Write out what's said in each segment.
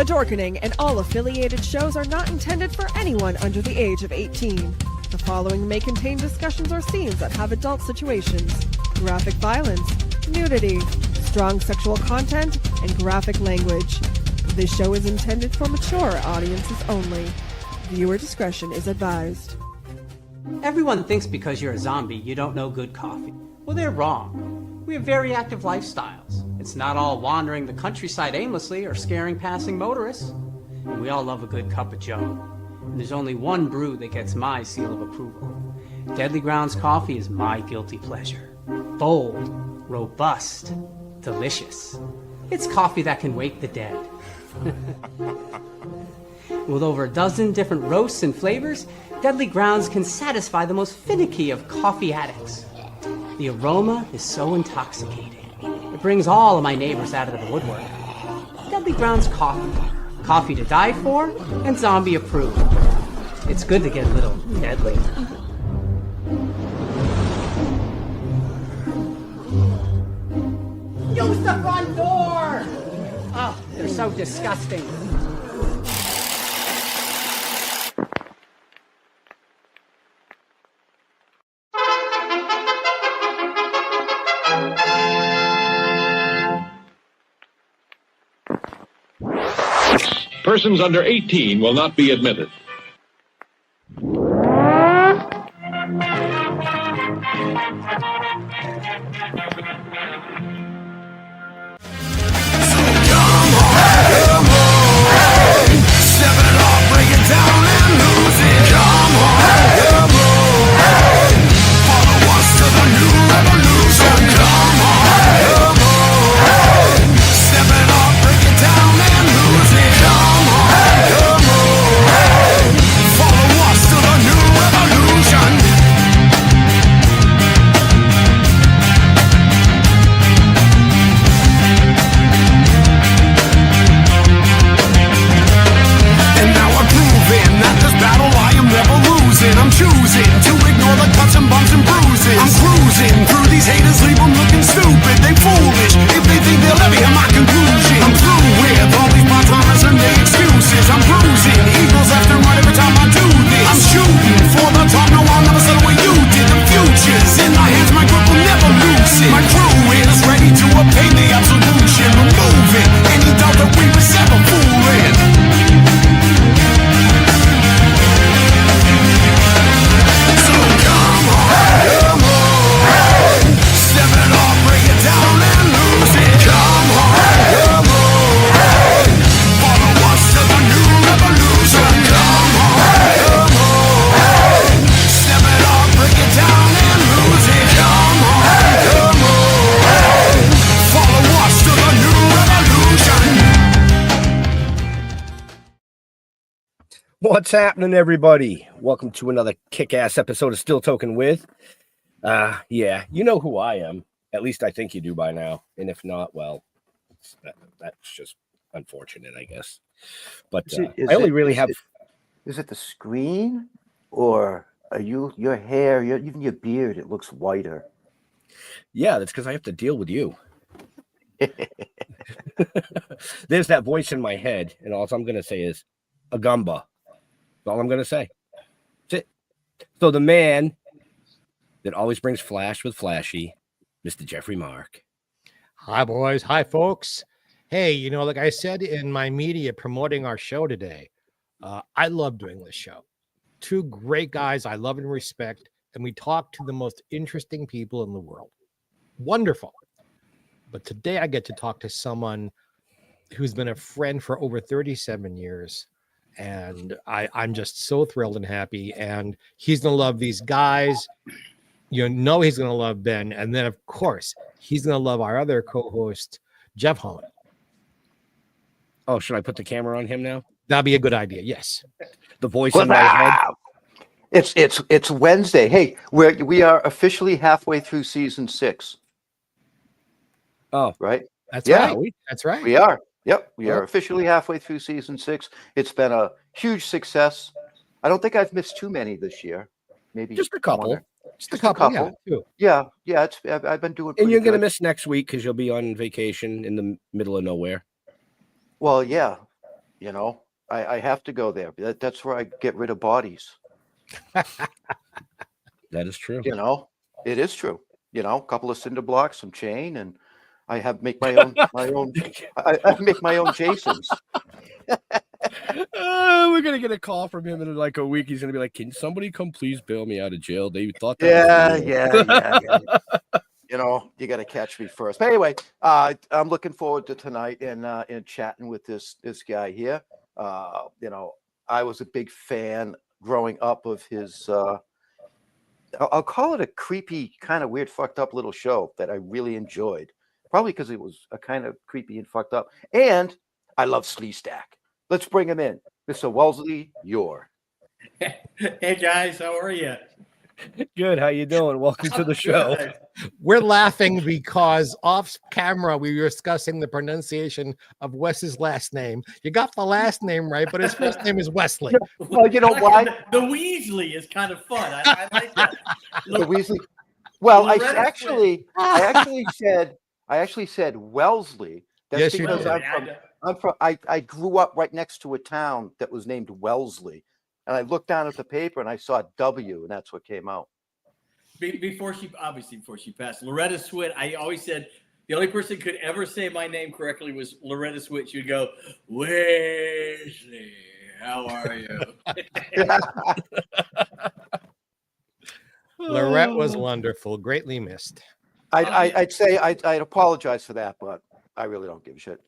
Dorkening and all affiliated shows are not intended for anyone under the age of 18. The following may contain discussions or scenes that have adult situations, graphic violence, nudity, strong sexual content, and graphic language. This show is intended for mature audiences only. Viewer discretion is advised. Everyone thinks because you're a zombie, you don't know good coffee. Well, they're wrong. We have very active lifestyles. It's not all wandering the countryside aimlessly or scaring passing motorists. And we all love a good cup of joe. And there's only one brew that gets my seal of approval. Deadly Grounds coffee is my guilty pleasure. Bold, robust, delicious. It's coffee that can wake the dead. With over a dozen different roasts and flavors, Deadly Grounds can satisfy the most finicky of coffee addicts. The aroma is so intoxicating. It brings all of my neighbors out of the woodwork. Deadly Grounds coffee. Coffee to die for and zombie approved. It's good to get a little deadly. Use the front door! Oh, they're so disgusting. Persons under 18 will not be admitted. What's happening, everybody? Welcome to another kick-ass episode of Still Toking with. Yeah, you know who I am. At least I think you do by now. And if not, well, that's just unfortunate, I guess. But I only really have... Is it the screen? Or are your hair, even your beard, it looks whiter? Yeah, that's because I have to deal with you. There's that voice in my head, and all I'm going to say is, Agumba. All I'm going to say. That's it. So the man that always brings flash with flashy, Mr. Jeffrey Mark. Hi, boys. Hi, folks. Hey, like I said in my media promoting our show today, I love doing this show. Two great guys I love and respect, and we talk to the most interesting people in the world. Wonderful. But today I get to talk to someone who's been a friend for over 37 years. And I'm just so thrilled and happy. And he's going to love these guys. He's going to love Ben. And then, of course, he's going to love our other co-host, Jeff Hone. Oh, should I put the camera on him now? That'd be a good idea. Yes. The voice in my head. It's Wednesday. Hey, we are officially halfway through season 6. Oh, right. That's right. That's right. We are. Yep, we are officially halfway through season 6. It's been a huge success. I don't think I've missed too many this year. Maybe just a couple. Just a couple. Yeah. I've been doing. And you're going to miss next week because you'll be on vacation in the middle of nowhere. Well, yeah. You know, I have to go there. That's where I get rid of bodies. That is true. You know, it is true. You know, a couple of cinder blocks, some chain, and I make my own I make my own Jasons. We're gonna get a call from him in like a week. He's gonna be like, "Can somebody come please bail me out of jail?" They thought that. Yeah. You know, you got to catch me first. But anyway, I'm looking forward to tonight and chatting with this guy here. You know, I was a big fan growing up of his. I'll call it a creepy, kind of weird, fucked up little show that I really enjoyed. Probably because it was a kind of creepy and fucked up. And I love Sleestack. Let's bring him in, Mr. Wesley Eure. Hey guys, how are you? Good. How you doing? Welcome to the show. Good. We're laughing because off camera we were discussing the pronunciation of Wes's last name. You got the last name right, but his first name is Wesley. Well, you know why? The Weasley is kind of fun. I like that. The Weasley. Well, I Loretta's actually said Wellesley. That's Yes, you because did. I grew up right next to a town that was named Wellesley. And I looked down at the paper and I saw W, and that's what came out. Before she passed, Loretta Swit. I always said the only person who could ever say my name correctly was Loretta Swit. She would go, Wesley, how are you? Lorette was wonderful, greatly missed. I'd say I'd apologize for that, but I really don't give a shit.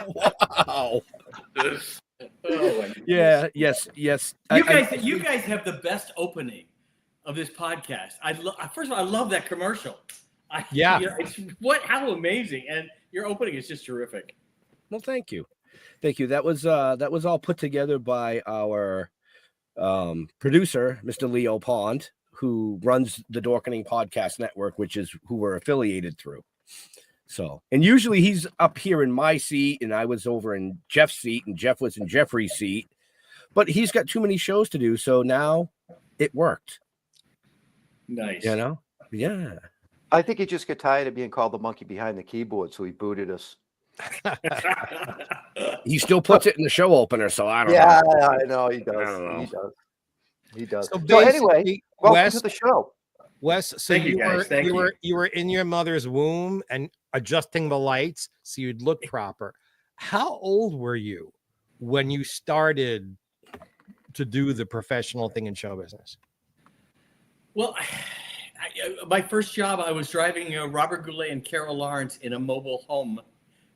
Wow. Oh, Yeah. Yes. Yes. You guys have the best opening of this podcast. First of all, I love that commercial. Yeah. You know, how amazing. And your opening is just terrific. Well, thank you. Thank you. That was all put together by our producer, Mr. Leo Pond, who runs the Dorkening Podcast Network, which is who we're affiliated through. So, and usually he's up here in my seat, and I was over in Jeff's seat, and Jeff was in Jeffrey's seat, but he's got too many shows to do. So now it worked. Nice. You know? Yeah. I think he just got tired of being called the monkey behind the keyboard, so he booted us. He still puts it in the show opener, so I don't know. Yeah, I know he I don't know. does. He does. So So anyway, basically, welcome Wes, to the show. Wes, so Thank you, guys. Thank you. You were in your mother's womb and adjusting the lights so you'd look proper. How old were you when you started to do the professional thing in show business? Well, my first job, I was driving Robert Goulet and Carol Lawrence in a mobile home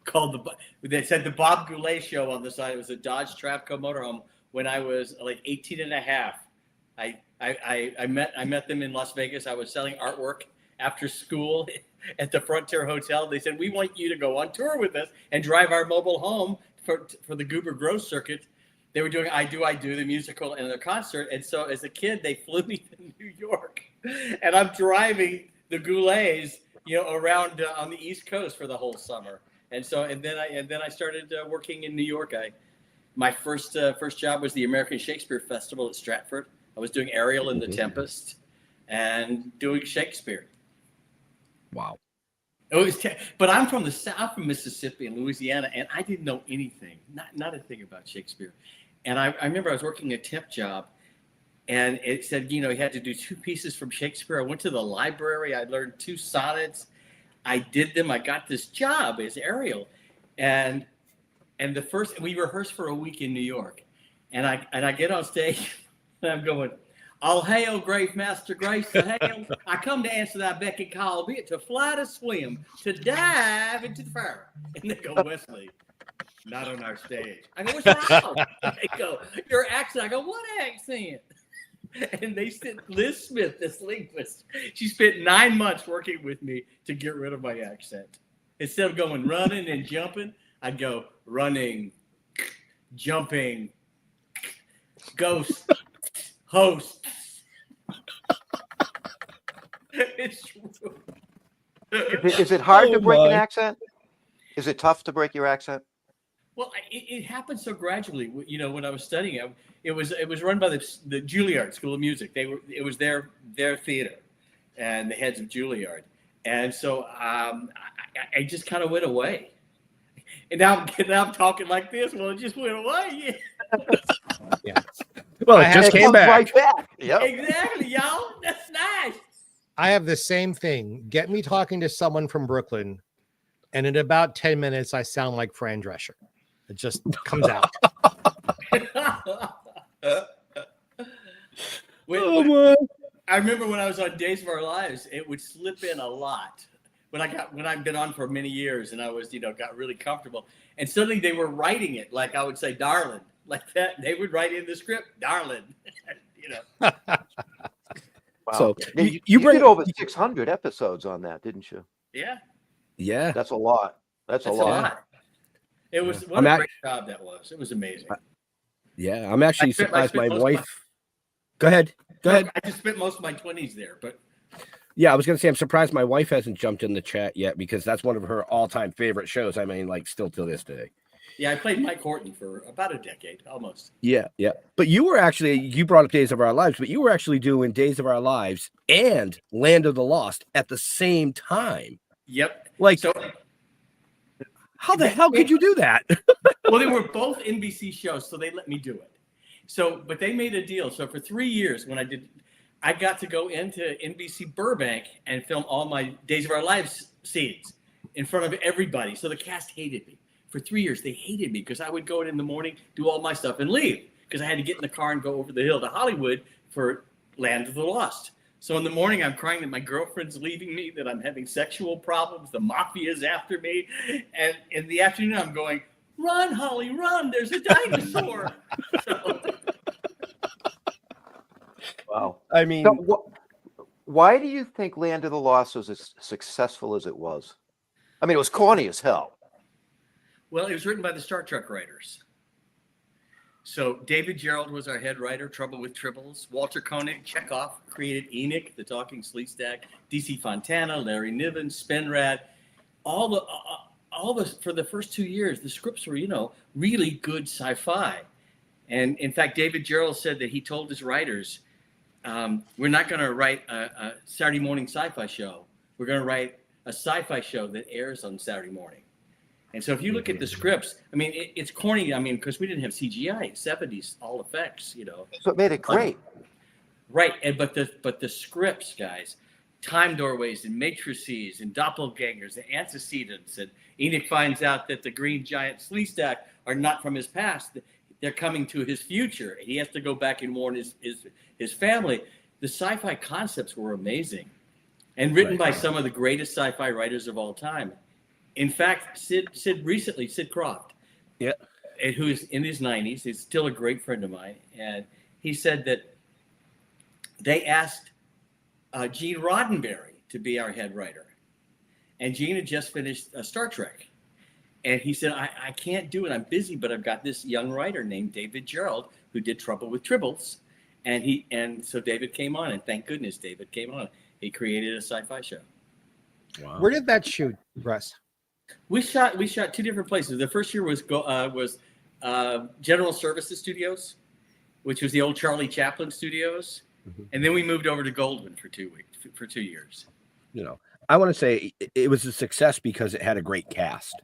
called they said the Bob Goulet Show on the side. It was a Dodge Travco motorhome when I was like 18 and a half. I met them in Las Vegas. I was selling artwork after school at the Frontier Hotel. They said, we want you to go on tour with us and drive our mobile home for the Goober Grove circuit. They were doing I Do, the musical and the concert. And so as a kid, they flew me to New York. And I'm driving the Goulets, around on the East Coast for the whole summer. And then I started working in New York. My first job was the American Shakespeare Festival at Stratford. I was doing Ariel and the Tempest and doing Shakespeare. Wow. But I'm from the South, from Mississippi and Louisiana, and I didn't know anything, not a thing about Shakespeare. And I remember I was working a temp job, and it said, you had to do 2 pieces from Shakespeare. I went to the library. I learned 2 sonnets. I did them. I got this job as Ariel. And we rehearsed for a week in New York. And I get on stage, and I'm going, all hail, grave master Grace, to hail. I come to answer thy beck and call, be it to fly, to swim, to dive into the fire. And they go, Wesley, not on our stage. I go, what's wrong? They go, your accent. I go, what accent? And they said, Liz Smith, this linguist, she spent 9 months working with me to get rid of my accent. Instead of going running and jumping, I'd go running, jumping, ghost, host. It's true. Is it hard to break an accent? Is it tough to break your accent? Well, it happened so gradually. When I was studying, it was run by the Juilliard School of Music. It was their theater, and the heads of Juilliard, and so I just kind of went away. And now I'm talking like this. Well, it just went away. Yeah. Well, it I just have- came comes back. right back. Yep. Exactly, y'all. That's nice. I have the same thing. Get me talking to someone from Brooklyn, and in about 10 minutes, I sound like Fran Drescher. It just comes out. Oh, I remember when I was on Days of Our Lives, it would slip in a lot. When I've been on for many years, and I was, got really comfortable, and suddenly they were writing it like I would say, "Darling," like that. They would write in the script, "Darling," Wow. So And you you bring did over 600 episodes on that, didn't you? Yeah, Yeah. That's a lot. That's a lot. It was what I'm a at- great job that was. It was amazing. Yeah. I'm actually I spent surprised my most of my- wife. Go ahead. Go ahead. I just spent most of my 20s there, but Yeah, I was gonna say I'm surprised my wife hasn't jumped in the chat yet because that's one of her all-time favorite shows. I mean, like still to this day. yeah, I played Mike Horton for about a decade, almost. Yeah, yeah. But you brought up Days of Our Lives, but you were actually doing Days of Our Lives and Land of the Lost at the same time. Yep. Like, So, how the hell could you do that? well, they were both NBC shows, so they let me do it. So, but they made a deal. So for 3 years, I got to go into NBC Burbank and film all my Days of Our Lives scenes in front of everybody. So the cast hated me. For 3 years, they hated me because I would go in the morning, do all my stuff, and leave because I had to get in the car and go over the hill to Hollywood for Land of the Lost. So in the morning, I'm crying that my girlfriend's leaving me, that I'm having sexual problems, the mafia's after me. And in the afternoon, I'm going, "Run, Holly, run, there's a dinosaur." So, Wow. I mean, So, why do you think Land of the Lost was as successful as it was? I mean, it was corny as hell. well, it was written by the Star Trek writers. So David Gerald was our head writer, Trouble with Tribbles. Walter Koenig, Chekhov, created Enoch, the talking sleestack. DC Fontana, Larry Niven, Spinrad. All the for the first 2 years, the scripts were, really good sci-fi. And in fact, David Gerald said that he told his writers, we're not going to write a Saturday morning sci-fi show. We're going to write a sci-fi show that airs on Saturday morning. And so if you look at the scripts, I mean, it's corny. I mean, because we didn't have CGI, 70s, all effects, So it made it great. Right. But the scripts, guys, time doorways and matrices and doppelgangers and antecedents. And Enoch finds out that the green giant sleestack are not from his past. They're coming to his future. He has to go back and warn his family. The sci-fi concepts were amazing and written by some of the greatest sci-fi writers of all time. In fact, Sid Croft, yeah, who's in his 90s, he's still a great friend of mine. And he said that they asked Gene Roddenberry to be our head writer. And Gene had just finished Star Trek. And he said, I can't do it. I'm busy, but I've got this young writer named David Gerald who did Trouble with Tribbles. And so David came on, and thank goodness David came on. He created a sci-fi show. wow. Where did that shoot, Russ? We shot 2 different places. The first year was General Services Studios, which was the old Charlie Chaplin Studios. Mm-hmm. And then we moved over to Goldwyn for 2 years. I want to say it was a success because it had a great cast.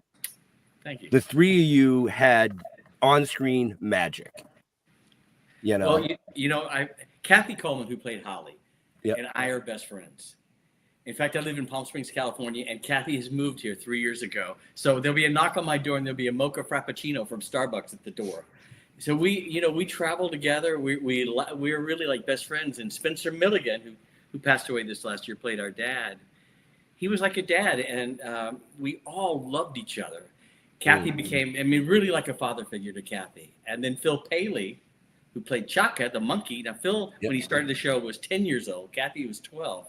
Thank you. The three of you had on-screen magic. Well, Kathy Coleman, who played Holly, yep, and I are best friends. In fact, I live in Palm Springs, California, and Kathy has moved here 3 years ago. So there'll be a knock on my door, and there'll be a mocha frappuccino from Starbucks at the door. So we travel together. We're really like best friends. And Spencer Milligan, who passed away this last year, played our dad. He was like a dad, and we all loved each other. Kathy became, really like a father figure to Kathy. And then Phil Paley, who played Chaka, the monkey. Now, Phil, when he started the show, was 10 years old. Kathy was 12.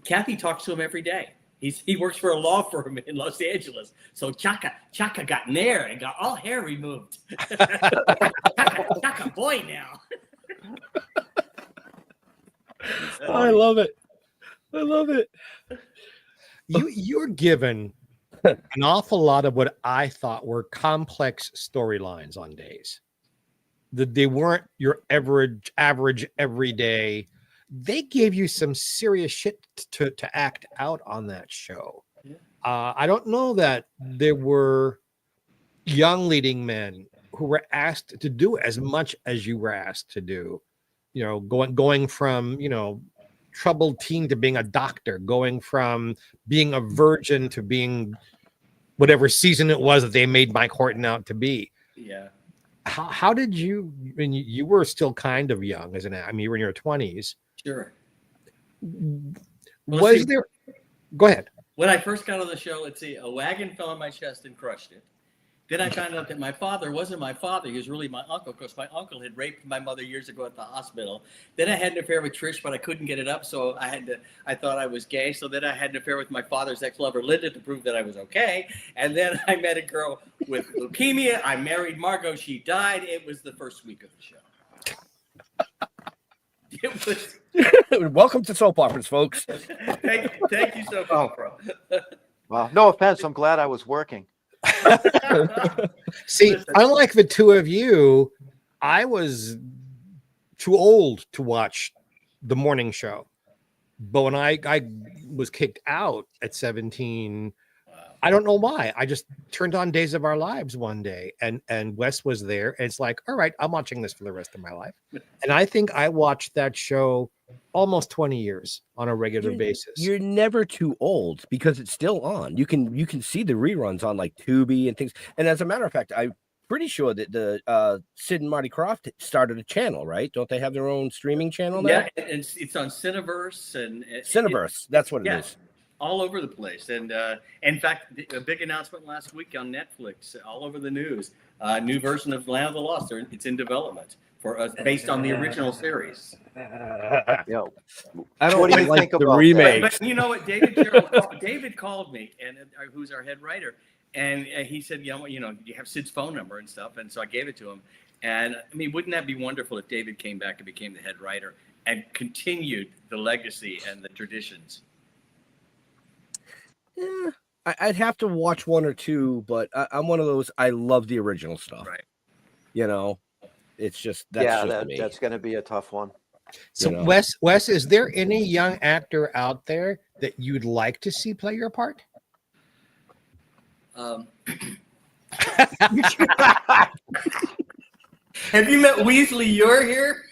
Kathy talks to him every day. He works for a law firm in Los Angeles. So Chaka got in there and got all hair removed. Chaka boy now. I love it. You're given an awful lot of what I thought were complex storylines on Days. That they weren't your average everyday. They gave you some serious shit to act out on that show. Yeah. I don't know that there were young leading men who were asked to do as much as you were asked to do. You know, going from, you know, troubled teen to being a doctor, going from being a virgin to being whatever season it was that they made Mike Horton out to be. Yeah. How did you, when you were still kind of young as an, I mean, you were in your 20s. Sure. Was there, go ahead. When I first got on the show, let's see, a wagon fell on my chest and crushed it. Then I found out that my father wasn't my father. He was really my uncle, because my uncle had raped my mother years ago at the hospital. Then I had an affair with Trish, but I couldn't get it up, so I thought I was gay. So then I had an affair with my father's ex-lover, Linda, to prove that I was okay. And then I met a girl with leukemia. I married Margot. She died. It was the first week of the show. It was. Welcome to soap operas, folks. Thank you so much, bro. Well, no offense. I'm glad I was working. See, unlike the two of you, I was too old to watch the morning show. But when I was kicked out at 17, I don't know why. I just turned on Days of Our Lives one day, and Wes was there. And it's like, all right, I'm watching this for the rest of my life. And I think I watched that show almost 20 years on a regular basis. You're never too old because it's still on. You can see the reruns on like Tubi and things. And as a matter of fact, I'm pretty sure that the Sid and Marty Krofft started a channel, right? Don't they have their own streaming channel now? Yeah, and it's on Cineverse and Cineverse. That's what it is. All over the place. And in fact, a big announcement last week on Netflix, all over the news. New version of Land of the Lost. It's in development for us, based on the original series. Yeah. I don't What do you like think the about remake. But you know what, David called me, and who's our head writer, and he said, you know, you have Sid's phone number and stuff, and so I gave it to him. And I mean, wouldn't that be wonderful if David came back and became the head writer and continued the legacy and the traditions? Yeah, I'd have to watch one or two, but I'm one of those. I love the original stuff. Right. You know, it's just that's me. That's going to be a tough one. So, You know. Wes, is there any young actor out there that you'd like to see play your part? Have you met Wesley Eure here?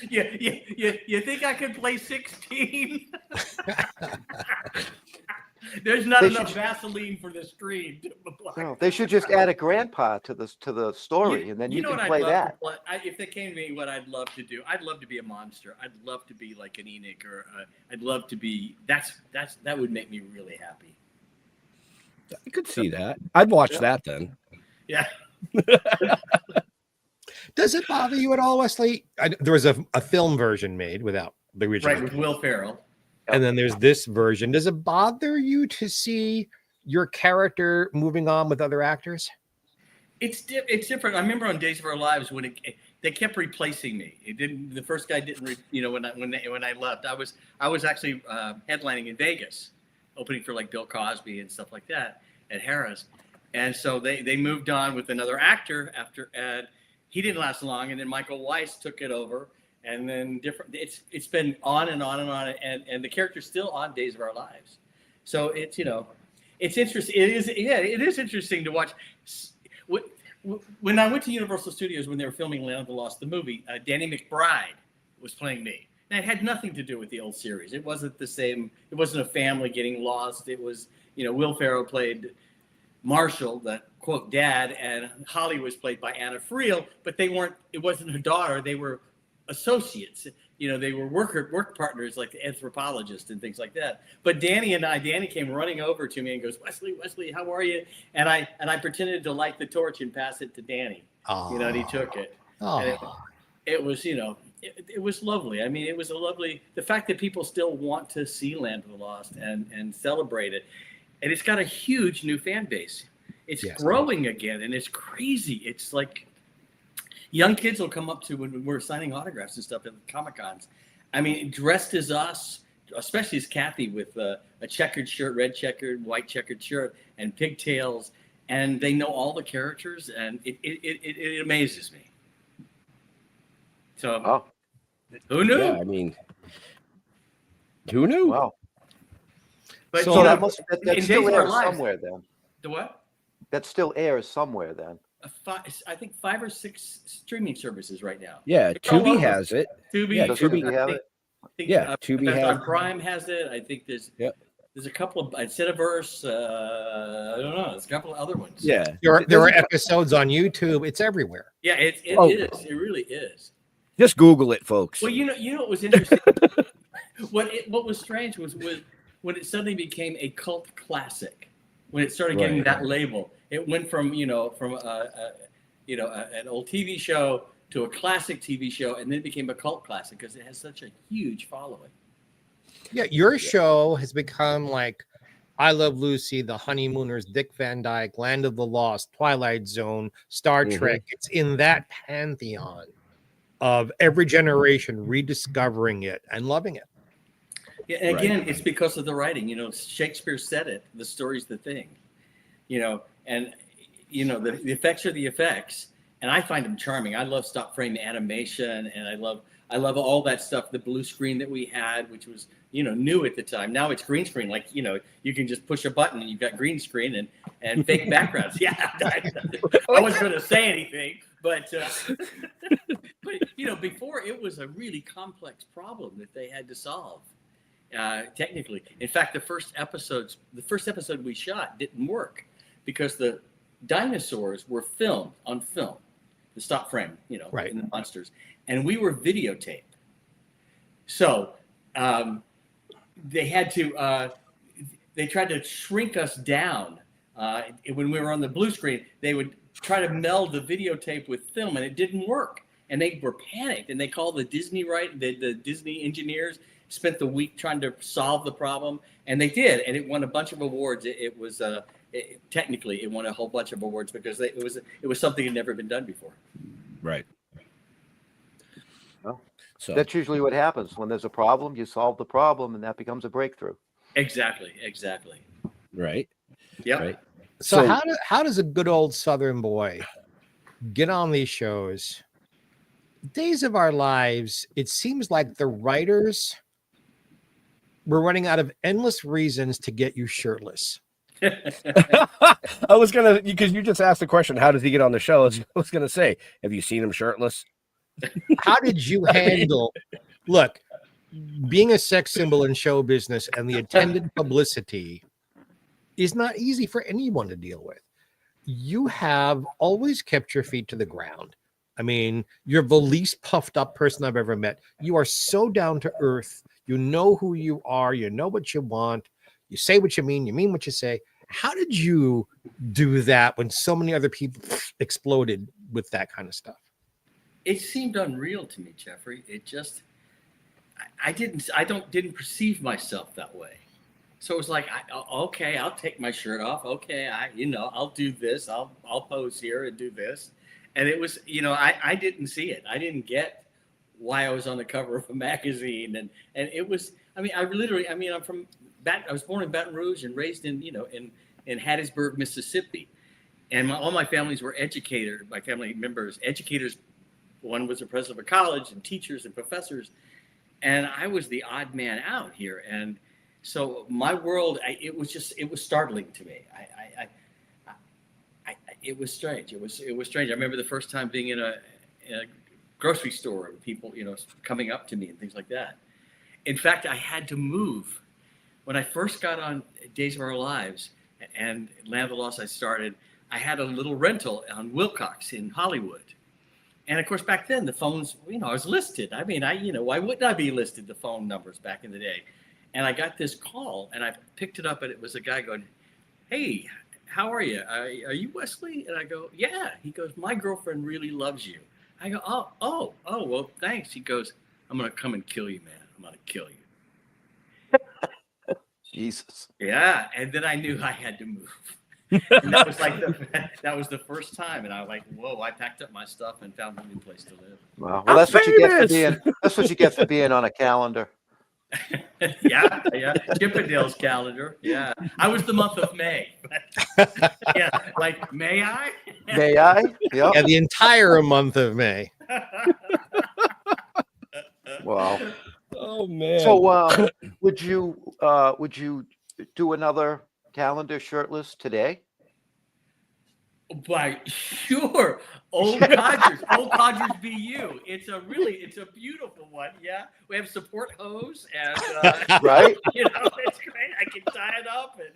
You think I could play 16? There's not enough Vaseline for the screen. No, they should just add a grandpa to the story, and then you can play that. If they came to me, what I'd love to do, I'd love to be a monster. I'd love to be like an Enoch, or I'd love to be. That would make me really happy. I could see that. I'd watch that then. Yeah. Does it bother you at all, Wesley? There was a film version made without the original. Right, with Will Ferrell. And then there's this version. Does it bother you to see your character moving on with other actors? It's different. I remember on Days of Our Lives when they kept replacing me. It didn't. The first guy didn't. When I left, I was actually headlining in Vegas, opening for like Bill Cosby and stuff like that at Harrah's, and so they moved on with another actor after Ed. He didn't last long, and then Michael Weiss took it over. And then different. It's been on and on and on, and the character's still on Days of Our Lives. So it's interesting. It is interesting to watch. When I went to Universal Studios when they were filming Land of the Lost, the movie, Danny McBride was playing me. Now, it had nothing to do with the old series. It wasn't the same. It wasn't a family getting lost. It was Will Ferrell played Marshall, the quote dad, and Holly was played by Anna Friel. But they weren't. It wasn't her daughter. They were associates, they were work partners, like the anthropologist and things like that. But Danny came running over to me and goes, Wesley, how are you? And I pretended to light the torch and pass it to Danny. And he took it. And it was, it was lovely. I mean, it was the fact that people still want to see Land of the Lost and celebrate it. And it's got a huge new fan base. It's growing again, and it's crazy. It's like, young kids will come up to when we're signing autographs and stuff at Comic-Cons. I mean, dressed as us, especially as Kathy, with a checkered shirt, red checkered, white checkered shirt, and pigtails, and they know all the characters, and it amazes me. So, who knew? Yeah, I mean, who knew? Wow. But So So you that know, must that in still Days of Our airs Lives- somewhere then. the what? That still airs somewhere then. I think 5 or 6 streaming services right now. Yeah, It's all Tubi over. has it. Tubi, Yeah, Does Tubi- Tubi have it? I think, Yeah, Tubi Amazon has- Prime has it. I think Yep. there's a couple of Cineverse. I don't know. There's a couple of other ones. Yeah. There are episodes on YouTube. It's everywhere. Yeah, it Oh. is. It really is. Just Google it, folks. Well, you know what was interesting? what was strange was when it suddenly became a cult classic. When it started getting Right. that label, it went from an old TV show to a classic TV show, and then it became a cult classic because it has such a huge following. Yeah, your show has become like I Love Lucy, The Honeymooners, Dick Van Dyke, Land of the Lost, Twilight Zone, Star Mhm. Trek. It's in that pantheon of every generation rediscovering it and loving it. Yeah, and Right. again, it's because of the writing. You know, Shakespeare said it. The story's the thing. You know, and the effects are the effects, and I find them charming. I love stop frame animation, and I love all that stuff. The blue screen that we had, which was new at the time. Now it's green screen. Like you can just push a button and you've got green screen and fake backgrounds. Yeah, I wasn't going to say anything, but before it was a really complex problem that they had to solve. Technically, in fact, the first episode we shot didn't work because the dinosaurs were filmed on film, the stop frame, Right. in the monsters, and we were videotaped. So they had to. They tried to shrink us down. When we were on the blue screen, they would try to meld the videotape with film, and it didn't work. And they were panicked, and they called the Disney the Disney engineers. Spent the week trying to solve the problem, and they did, and it won a bunch of awards. Technically, it won a whole bunch of awards because it was something that had never been done before. Right. Well, So That's usually what happens. When there's a problem, you solve the problem, and that becomes a breakthrough. Exactly. right. Yeah. Right. So how does a good old Southern boy get on these shows? Days of Our Lives, it seems like the writers were running out of endless reasons to get you shirtless. I was gonna, because you just asked the question, how does he get on the show? I was gonna say, have you seen him shirtless? How did you handle? Look, being a sex symbol in show business and the attendant publicity is not easy for anyone to deal with. You have always kept your feet to the ground. I mean, you're the least puffed up person I've ever met. You are so down to earth. You know who you are. You know what you want. You say what you mean what you say. How did you do that when so many other people exploded with that kind of stuff? It seemed unreal to me, Jeffrey. It just, I didn't perceive myself that way. So it was like, okay, I'll take my shirt off. Okay, I'll do this. I'll pose here and do this. And it was, I didn't see it. I didn't get why I was on the cover of a magazine. And it was, I'm I was born in Baton Rouge and raised in Hattiesburg, Mississippi. And all my families were educators. My family members, educators. One was the president of a college, and teachers and professors. And I was the odd man out here. And so my world, it was startling to me. It was strange. It was strange. I remember the first time being in a grocery store with people, coming up to me and things like that. In fact, I had to move. When I first got on Days of Our Lives and Land of the Lost, I had a little rental on Wilcox in Hollywood. And of course, back then the phones, I was listed. I mean, why wouldn't I be listed, the phone numbers back in the day? And I got this call and I picked it up and it was a guy going, "Hey, how are you? Are you Wesley?" And I go, "Yeah." He goes, "My girlfriend really loves you." I go, oh, well, thanks. He goes, "I'm going to come and kill you, man. I'm going to kill you." Jesus. Yeah. And then I knew I had to move. And that was that was the first time. And I was like, whoa, I packed up my stuff and found a new place to live. Wow. Well, that's what you get for being on a calendar. Yeah. Chippendale's calendar. Yeah. I was the month of May. Yeah. Like, may I? May I? Yep. Yeah, the entire month of May. Wow. Oh man. So would you do another calendar shirtless today? Why, sure. Old Codgers be you. It's a beautiful one. Yeah, we have support hose and Right? it's great. I can tie it up and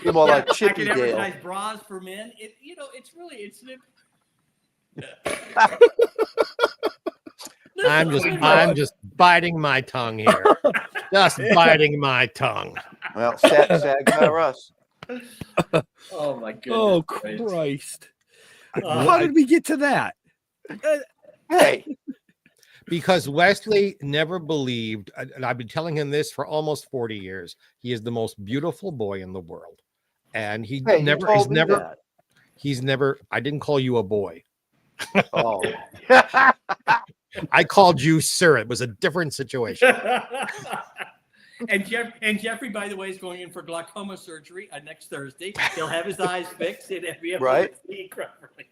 You're more like I Chippy can Dale. advertise bras for men. I'm just biting my tongue here. Just biting my tongue. Well, SAG hire us. Oh my goodness. Oh Christ! Uh, How did we get to that? Hey, Because Wesley never believed, and I've been telling him this for almost 40 years, he is the most beautiful boy in the world. And he told me that. he's never, I didn't call you a boy. Oh. I called you sir. It was a different situation. And Jeffrey, by the way, is going in for glaucoma surgery next Thursday. He'll have his eyes fixed and be able Right. to see properly.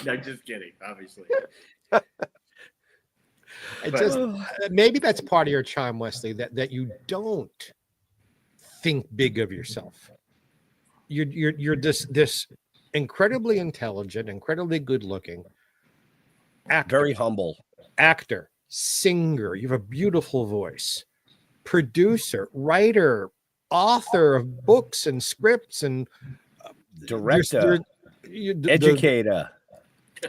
No, just kidding, obviously. Maybe that's part of your charm, Wesley, that you don't think big of yourself. You're this incredibly intelligent, incredibly good looking actor, Very humble actor, singer. You have a beautiful voice, producer, writer, author of books and scripts and director, educator.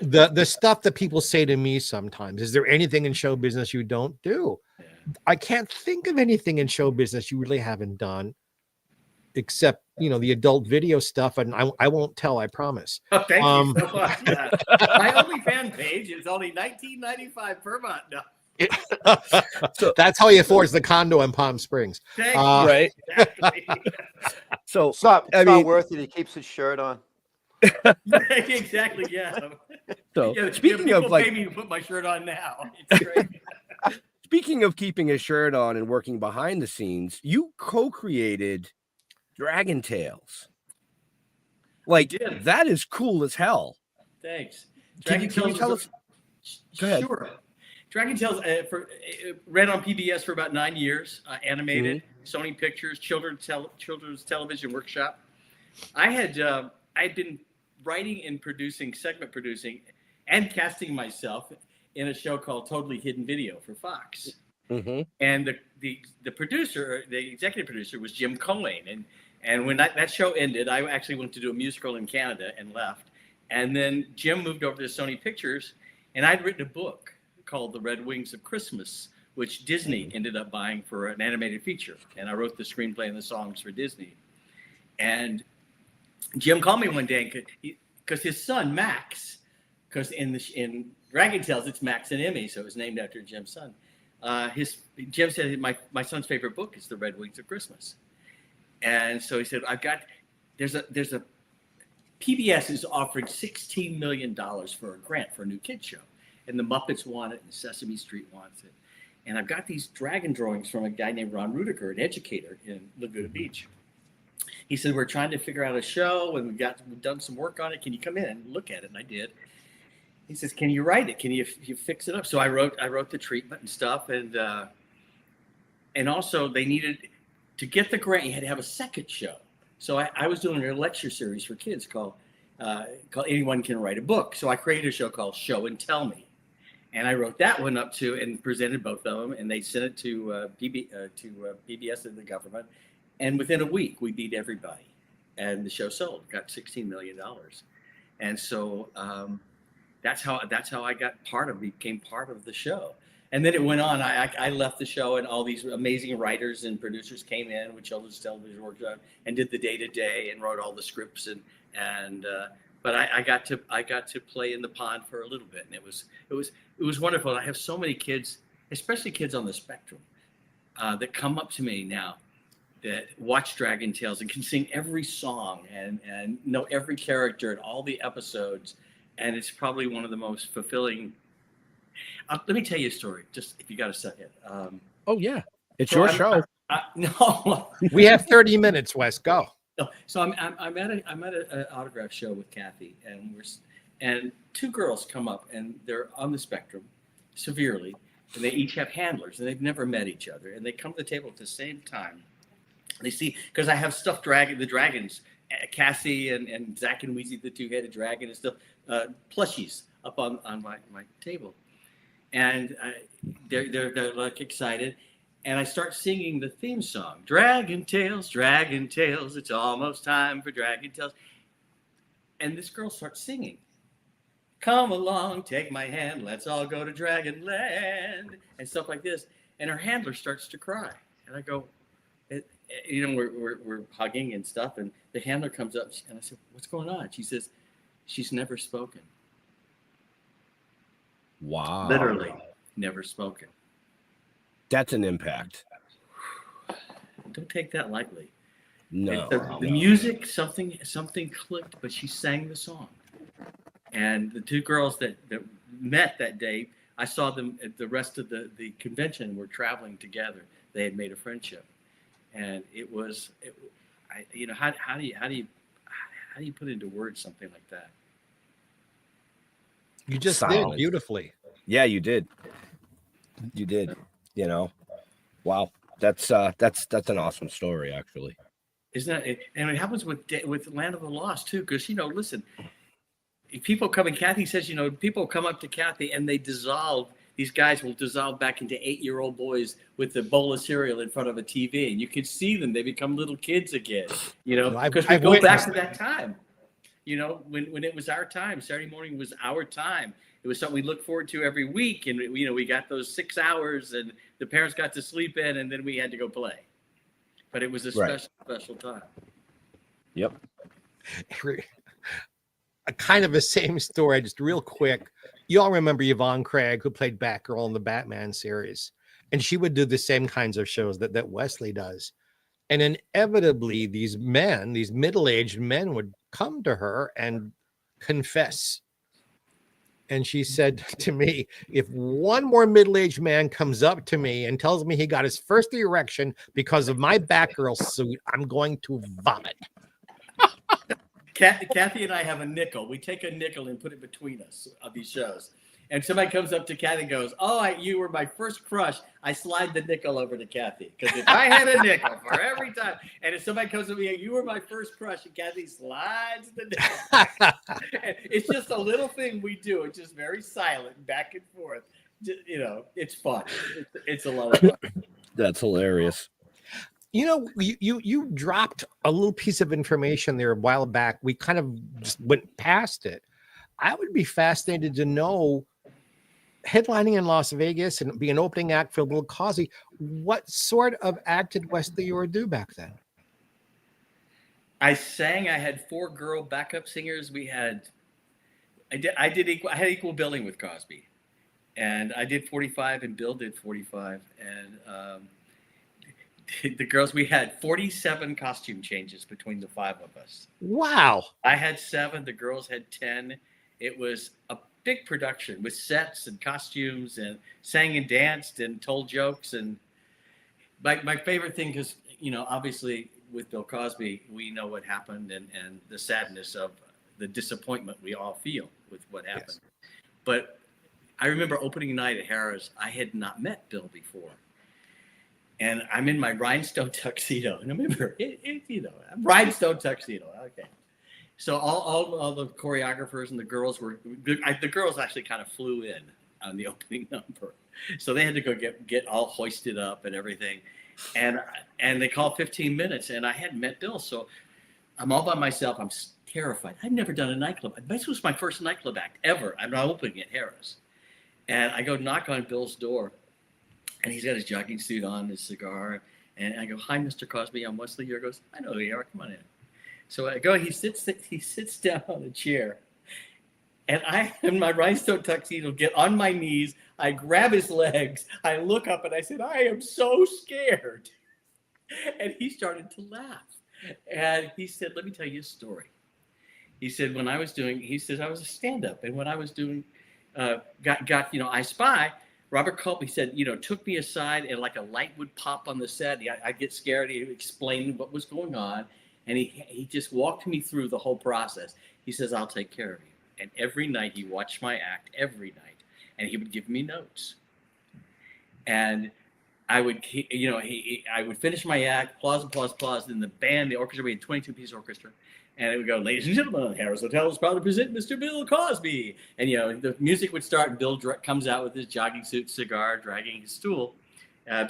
The stuff that people say to me sometimes, is there anything in show business you don't do? I can't think of anything in show business you really haven't done, except the adult video stuff, and I won't tell, I promise. Oh, thank you so much. My OnlyFans page is only $19.95 per month. No. So that's how he affords the condo in Palm Springs. Right. Exactly. So It's not worth it. He keeps his shirt on. Exactly. Yeah. So Speaking of, pay me to put my shirt on now. It's great. Speaking of keeping a shirt on and working behind the scenes, you co-created Dragon Tales. Like, that is cool as hell. Thanks. Can you tell us? Go ahead. Sure. Dragon Tales ran on PBS for about 9 years, animated, Sony Pictures, children's television workshop. I had been writing and segment producing, and casting myself in a show called Totally Hidden Video for Fox. Mm-hmm. And the executive producer was Jim Cohen. And when that show ended, I actually went to do a musical in Canada and left. And then Jim moved over to Sony Pictures, and I'd written a book called The Red Wings of Christmas, which Disney ended up buying for an animated feature. And I wrote the screenplay and the songs for Disney. And Jim called me one day because his son, Max, because in Dragon Tales, it's Max and Emmy, so it was named after Jim's son. Jim said, my son's favorite book is The Red Wings of Christmas. And so he said, there's a PBS is offering $16 million for a grant for a new kids show. And the Muppets want it, and Sesame Street wants it. And I've got these dragon drawings from a guy named Ron Rudiker, an educator in Laguna Beach. He said, we're trying to figure out a show, and we've done some work on it. Can you come in and look at it? And I did. He says, can you write it? Can you fix it up? So I wrote the treatment and stuff. And also they needed to get the grant, you had to have a second show. So I was doing a lecture series for kids called Anyone Can Write a Book. So I created a show called Show and Tell Me. And I wrote that one up too and presented both of them. And they sent it to PBS and the government. And within a week, we beat everybody. And the show sold, got $16 million. And so that's how I became part of the show. And then it went on. I left the show, and all these amazing writers and producers came in with Children's Television Workshop and did the day-to-day and wrote all the scripts but I got to play in the pond for a little bit, and it was wonderful. And I have so many kids, especially kids on the spectrum, that come up to me now that watch Dragon Tales and can sing every song and know every character and all the episodes, and it's probably one of the most fulfilling. Let me tell you a story, just if you got a second. Oh yeah, it's your show. No, we have 30 minutes. Wes, go. No, so I'm at an autograph show with Kathy, and two girls come up, and they're on the spectrum severely, and they each have handlers, and they've never met each other, and they come to the table at the same time. They see, because I have stuffed the dragons, Cassie and Zach and Wheezy, the two-headed dragon, and stuff, plushies up on my table, and they're like excited, and I start singing the theme song, Dragon Tales, it's almost time for Dragon Tales, and this girl starts singing, come along, take my hand, let's all go to Dragonland, and stuff like this, and her handler starts to cry, and I go, we're hugging and stuff, and the handler comes up, and I said, what's going on? She says, she's never spoken. Wow. Literally never spoken. That's an impact. Don't take that lightly. No. The music, something clicked, but she sang the song. And the two girls that met that day, I saw them at the rest of the convention. Were traveling together. They had made a friendship. And it was, how do you put into words something like that? You just Silence. did beautifully. Yeah, you did. You did. Wow. That's an awesome story, actually. Isn't that it? And it happens with Land of the Lost too, because listen, if people come, and Kathy says, people come up to Kathy and they dissolve. These guys will dissolve back into 8-year-old boys with a bowl of cereal in front of a TV, and you can see them. They become little kids again, because we go back to that time, when it was our time. Saturday morning was our time. It was something we looked forward to every week, and we got those 6 hours, and the parents got to sleep in, and then we had to go play. But it was a special time. Yep. A kind of the same story, just real quick. You all remember Yvonne Craig, who played Batgirl in the Batman series, and she would do the same kinds of shows that Wesley does. And inevitably, these middle-aged men would come to her and confess. And she said to me, if one more middle-aged man comes up to me and tells me he got his first erection because of my Batgirl suit, I'm going to vomit. Kathy and I have a nickel. We take a nickel and put it between us of these shows. And somebody comes up to Kathy and goes, you were my first crush. I slide the nickel over to Kathy. Because if I had a nickel for every time, and if somebody comes to me, you were my first crush, and Kathy slides the nickel. It's just a little thing we do. It's just very silent, back and forth. It's fun. It's a lot of fun. That's hilarious. You dropped a little piece of information there a while back. We kind of just went past it. I would be fascinated to know, headlining in Las Vegas and being an opening act for Bill Cosby, what sort of act did Wesley Eure do back then? I sang. I had 4 girl backup singers. I had equal billing with Cosby, and I did 45, and Bill did 45, and the girls, we had 47 costume changes between the 5 of us. Wow. I had 7, the girls had 10. It was a big production with sets and costumes, and sang and danced and told jokes. And my favorite thing, because obviously with Bill Cosby, we know what happened, and the sadness of the disappointment we all feel with what happened. Yes. But I remember opening night at Harrah's, I had not met Bill before. And I'm in my rhinestone tuxedo. And I remember, rhinestone tuxedo. Okay. So all the choreographers and the girls the girls actually kind of flew in on the opening number. So they had to go get all hoisted up and everything. And they called 15 minutes, and I hadn't met Bill. So I'm all by myself. I'm terrified. I'd never done a nightclub. This was my first nightclub act ever. I'm not opening at Harrah's. And I go knock on Bill's door. And he's got his jogging suit on, his cigar. And I go, hi, Mr. Cosby. I'm Wesley Eure. He goes, I know who you are. Come on in. So I go, he sits down on a chair. And I, in my rhinestone tuxedo, get on my knees. I grab his legs. I look up and I said, I am so scared. And he started to laugh. And he said, let me tell you a story. He said, I was a stand-up. And when I was doing, I Spy, Robert Culp, said, took me aside, and like a light would pop on the set. I'd get scared. He explained what was going on. And he just walked me through the whole process. He says, I'll take care of you. And every night he watched my act, every night. And he would give me notes. and I would, I would finish my act, applause, and the orchestra, we had 22-piece orchestra, and it would go, ladies and gentlemen, Harris Hotel is proud to present Mr. Bill Cosby, and the music would start, and Bill comes out with his jogging suit, cigar, dragging his stool, and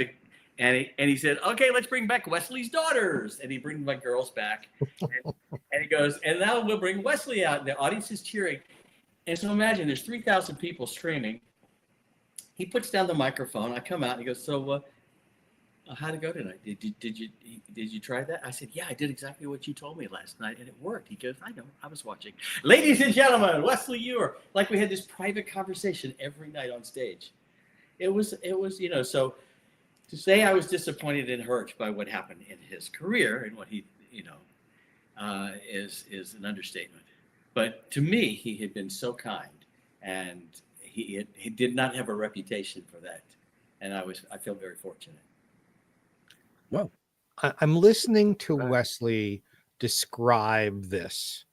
he said, okay, let's bring back Wesley's daughters, and he brings my girls back, and he goes, and now we'll bring Wesley out, and the audience is cheering, and so imagine there's 3,000 people streaming. He puts down the microphone. I come out and he goes, so how'd it go tonight? Did you try that? I said, yeah, I did exactly what you told me last night, and it worked. He goes, I know, I was watching. Ladies and gentlemen, Wesley Eure. Like we had this private conversation every night on stage. It was, so to say I was disappointed and hurt by what happened in his career and what he, is an understatement. But to me, he had been so kind, and he did not have a reputation for that, and I feel very fortunate. Well, I'm listening to Wesley describe this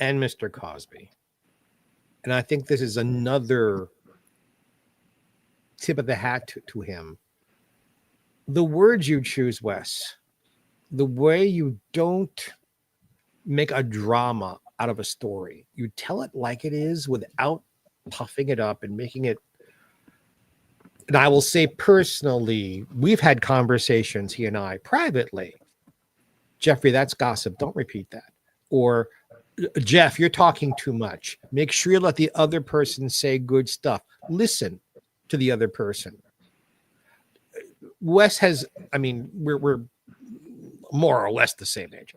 and Mr. Cosby, and I think this is another tip of the hat to him. The words you choose, Wes, the way you don't make a drama out of a story, you tell it like it is without puffing it up and making it. And I will say personally, we've had conversations, he and I, privately. Jeffrey, that's gossip. Don't repeat that. Or Jeff, you're talking too much. Make sure you let the other person say good stuff. Listen to the other person. Wes has, we're more or less the same age.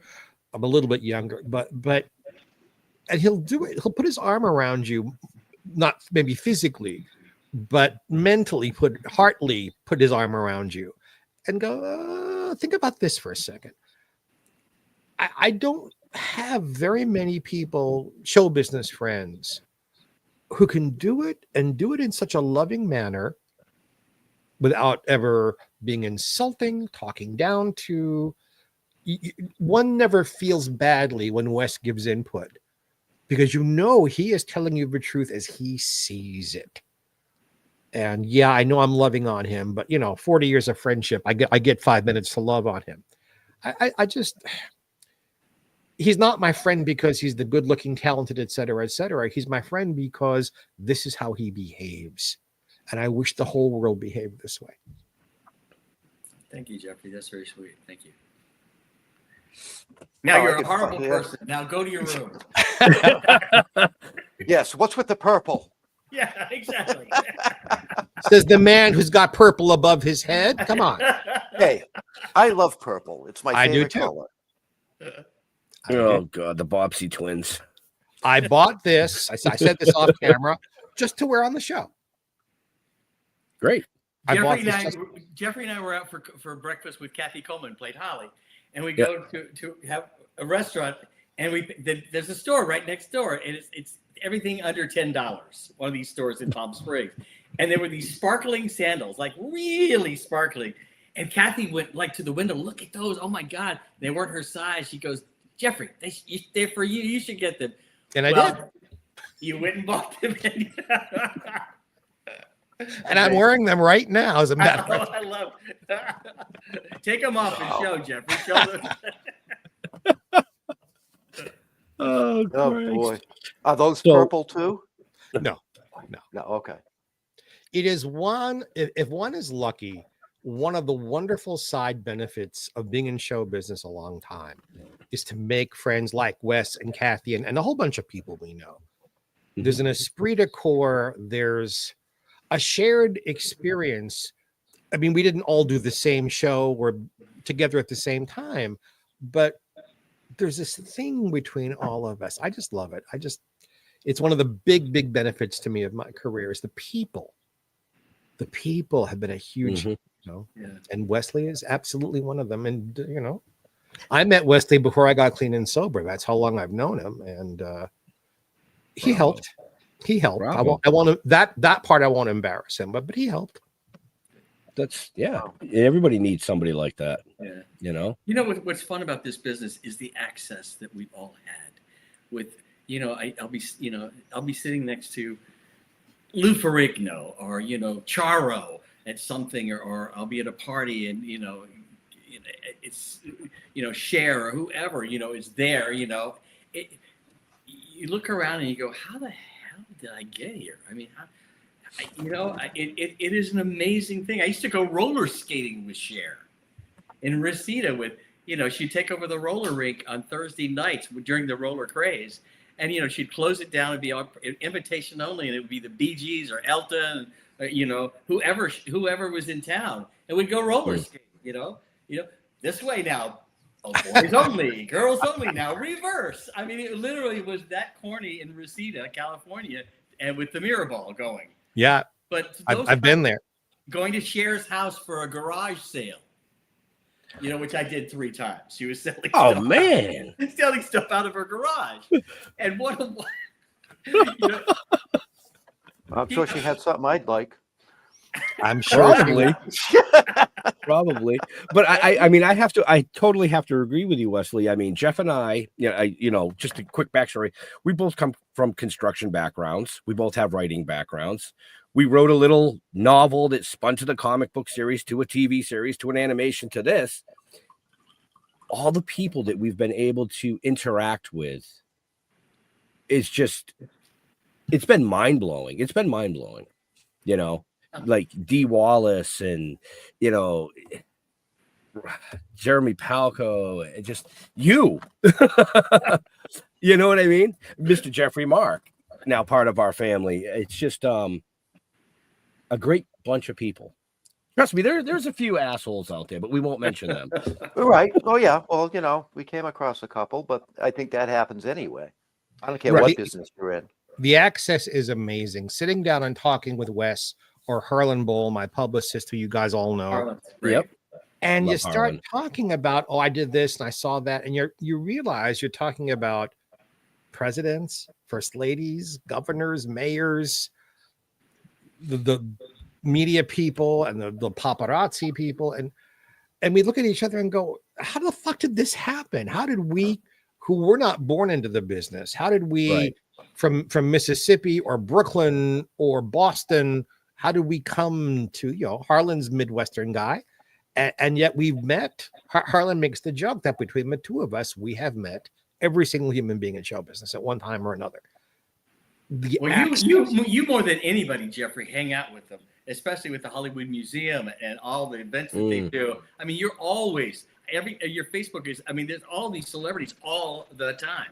I'm a little bit younger, but and he'll do it. He'll put his arm around you, not maybe physically, but mentally, heartily put his arm around you and go, think about this for a second. I don't have very many people, show business friends, who can do it and do it in such a loving manner without ever being insulting, talking down to. One never feels badly when Wes gives input, because he is telling you the truth as he sees it. And yeah, I know I'm loving on him, but 40 years of friendship, I get 5 minutes to love on him. I just, he's not my friend because he's the good looking, talented, et cetera, et cetera. He's my friend because this is how he behaves. And I wish the whole world behaved this way. Thank you, Jeffrey. That's very sweet. Thank you. Now you're a horrible person. Now go to your room. Yes. What's with the purple? Yeah, exactly. Says the man who's got purple above his head. Come on. Hey, I love purple. It's my favorite too. color. Oh God, the Bobbsey twins. I bought this. I said this off camera just to wear on the show. Great. Jeffrey and I were out for breakfast with Kathy Coleman, played Holly, and we go to have a restaurant, and there's a store right next door, and it's everything under $10. One of these stores in Palm Springs, and there were these sparkling sandals, like really sparkling. And Kathy went like to the window, look at those. Oh my God, they weren't her size. She goes, Jeffrey, they're for you. You should get them. And I did. You went and bought them. And I'm wearing them right now. As a matter of fact. I love it. Take them off and show, Jeffrey. Show them. Oh boy. Are those purple too? No. Okay. It is one, if one is lucky, one of the wonderful side benefits of being in show business a long time is to make friends like Wes and Kathy and a whole bunch of people we know. Mm-hmm. There's an esprit de corps. There's a shared experience. I mean, we didn't all do the same show. We're together at the same time, but there's this thing between all of us. I just love it. It's one of the big benefits to me of my career is the people. The people have been a huge, and Wesley is absolutely one of them. And, I met Wesley before I got clean and sober. That's how long I've known him. And he helped. He helped. Bravo. I want to, that part I won't embarrass him, but he helped. That's everybody needs somebody like that. Yeah. What's fun about this business is the access that we've all had with, I'll be sitting next to Lou Ferrigno or, Charo, at something, or I'll be at a party, and it's Cher or whoever is there. You look around and you go, how the hell did I get here? I mean, it is an amazing thing. I used to go roller skating with Cher in Reseda with, she'd take over the roller rink on Thursday nights during the roller craze. And, she'd close it down and be invitation only. And it would be the Bee Gees or Elton, whoever was in town. And we'd go roller skating, this way now. Oh, boys only, girls only, now reverse. I mean, it literally was that corny in Reseda, California, and with the Mirrorball going. Yeah, but I've been there. Going to Cher's house for a garage sale, which I did 3 times. She was selling. Selling stuff out of her garage, and I'm sure she had something I'd like. I'm sure. Probably. But I totally have to agree with you, Wesley. I mean, Jeff and I, just a quick backstory. We both come from construction backgrounds. We both have writing backgrounds. We wrote a little novel that spun to the comic book series, to a TV series, to an animation, to this. All the people that we've been able to interact with is just, it's been mind-blowing. It's been mind-blowing, like Dee Wallace and, Jeremy Palco, and just you, you know what I mean? Mr. Jeffrey Mark, now part of our family. It's just a great bunch of people. Trust me, there's a few assholes out there, but we won't mention them. Right. Oh, yeah. Well, we came across a couple, but I think that happens anyway. I don't care what business you're in. The access is amazing. Sitting down and talking with Wes or Harlan Bowl, my publicist, who you guys all know. Yep. And Love you start Harlan. talking about, I did this and I saw that, and you realize you're talking about presidents, first ladies, governors, mayors, the media people, and the paparazzi people, and we look at each other and go, how the fuck did this happen? How did we, who were not born into the business, how did we from Mississippi or Brooklyn or Boston, how did we come to, Harlan's Midwestern guy, and yet we've met. Harlan makes the joke that between the two of us, we have met every single human being in show business at one time or another. You more than anybody, Jeffrey, hang out with them, especially with the Hollywood Museum and all the events that they do. I mean, you're always, your Facebook is, there's all these celebrities all the time.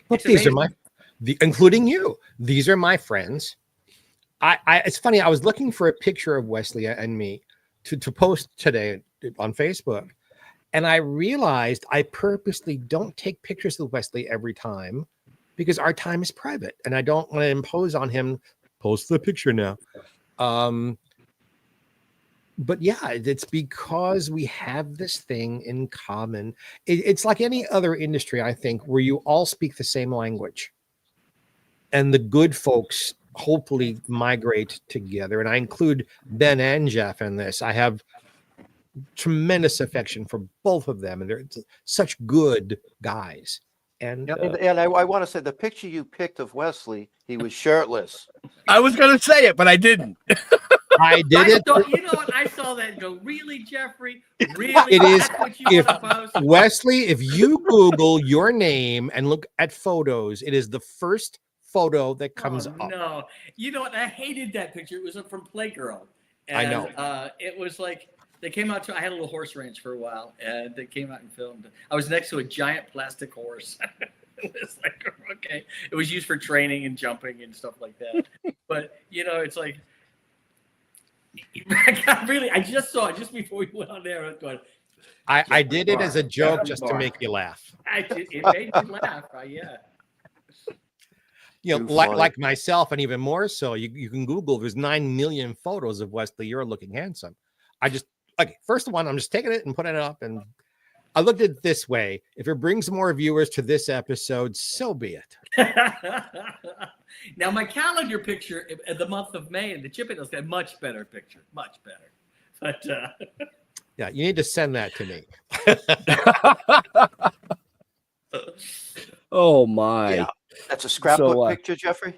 But these are including you. These are my friends. It's funny. I was looking for a picture of Wesley and me to post today on Facebook, and I realized I purposely don't take pictures of Wesley every time because our time is private, and I don't want to impose on him. Post the picture now. But yeah, it's because we have this thing in common. It's like any other industry, I think, where you all speak the same language, and the good folks hopefully migrate together. And I include Ben and Jeff in this. I have tremendous affection for both of them, and they're such good guys. And I want to say the picture you picked of Weslly, he was shirtless. I was going to say it, but I didn't. I did it. You know what? I saw that and go, really, Jeffrey? Really? It is. That's what you If want to post? Wesley, if you Google your name and look at photos, it is the first photo that comes up. No, you know what? I hated that picture. It was from Playgirl. And, I know. It was like they came out to. I had a little horse ranch for a while, and they came out and filmed. I was next to a giant plastic horse. It was like, okay. It was used for training and jumping and stuff like that. But it's like. I just saw it just before we went on there. I was going. I did it as a joke just to make you laugh. It made me laugh. Yeah. Like myself, and even more so, you can Google. There's 9 million photos of Wesley Eure looking handsome. First one, I'm just taking it and putting it up, and I looked at it this way: if it brings more viewers to this episode, so be it. Now, my calendar picture, the month of May, and the Chippendales got a much better picture, much better. But yeah, you need to send that to me. Oh my! Yeah. That's a scrapbook picture, Jeffrey.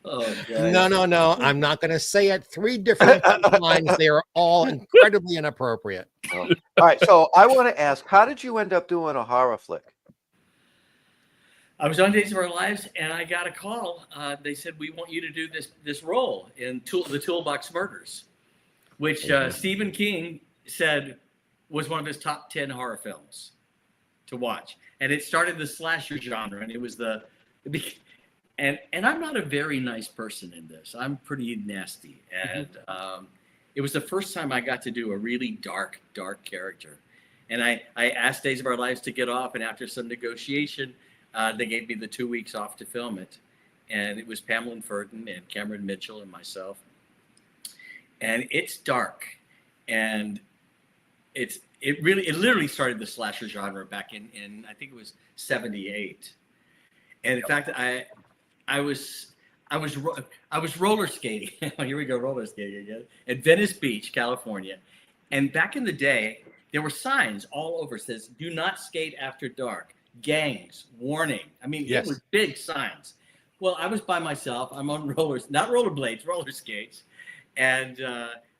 Oh, God. No. I'm not going to say it. 3 different lines. They are all incredibly inappropriate. All right. So I want to ask, how did you end up doing a horror flick? I was on Days of Our Lives, and I got a call. They said, we want you to do this role in the Toolbox Murders, which Stephen King said was one of his top 10 horror films to watch. And it started the slasher genre, and it was and I'm not a very nice person in this. I'm pretty nasty. And it was the first time I got to do a really dark character. And I asked Days of Our Lives to get off, and after some negotiation, they gave me the 2 weeks off to film it. And it was Pamela Furton and Cameron Mitchell and myself. And it's dark. And it literally started the slasher genre back in I think it was 78. And in fact, I was roller skating. Here we go, roller skating again, at Venice Beach, California. And back in the day, there were signs all over says, "Do not skate after dark. Gangs, warning." I mean, It was big signs. Well, I was by myself. I'm on not rollerblades, roller skates. And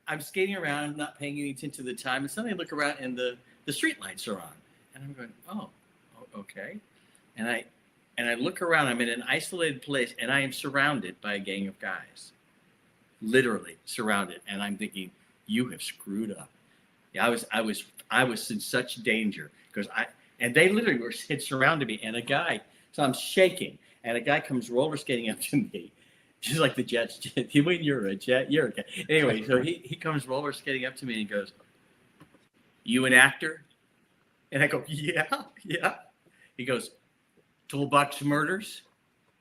I'm skating around, not paying any attention to the time. And suddenly I look around and the street lights are on. And I'm going, oh, okay. And I look around, I'm in an isolated place, and I am surrounded by a gang of guys. Literally surrounded. And I'm thinking, you have screwed up. Yeah, I was in such danger because and they literally had surrounded me, and so I'm shaking, and a guy comes roller skating up to me, just like the Jets. You mean you're a Jet? You're a Jet. Anyway, so he comes roller skating up to me and he goes, "You an actor?" And I go, yeah. He goes, "Toolbox Murders?"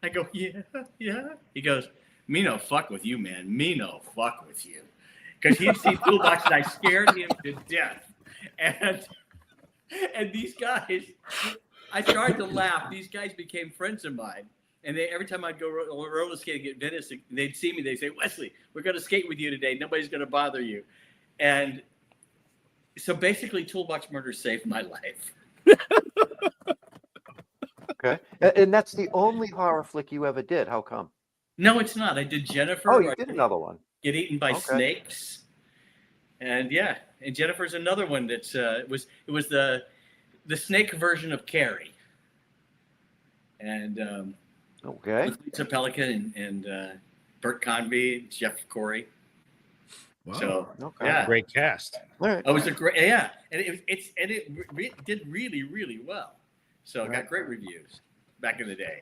I go, yeah. He goes, "Me no fuck with you, man. Me no fuck with you." Because he'd seen Toolbox and I scared him to death. And these guys, I started to laugh. These guys became friends of mine. And every time I'd go roller skating at Venice, they'd see me. They'd say, "Wesley, we're going to skate with you today. Nobody's going to bother you." And so basically, Toolbox Murders saved my life. Okay. And that's the only horror flick you ever did. How come? No, it's not. I did Jennifer. Oh, you did another one. Get eaten by snakes. And and Jennifer's another one that's it was the snake version of Carrie. And with Lisa Pelican and Bert Convy, Jeff Corey. Wow. So Great cast. All right. It was a great and it did really, really well. So it got great reviews back in the day.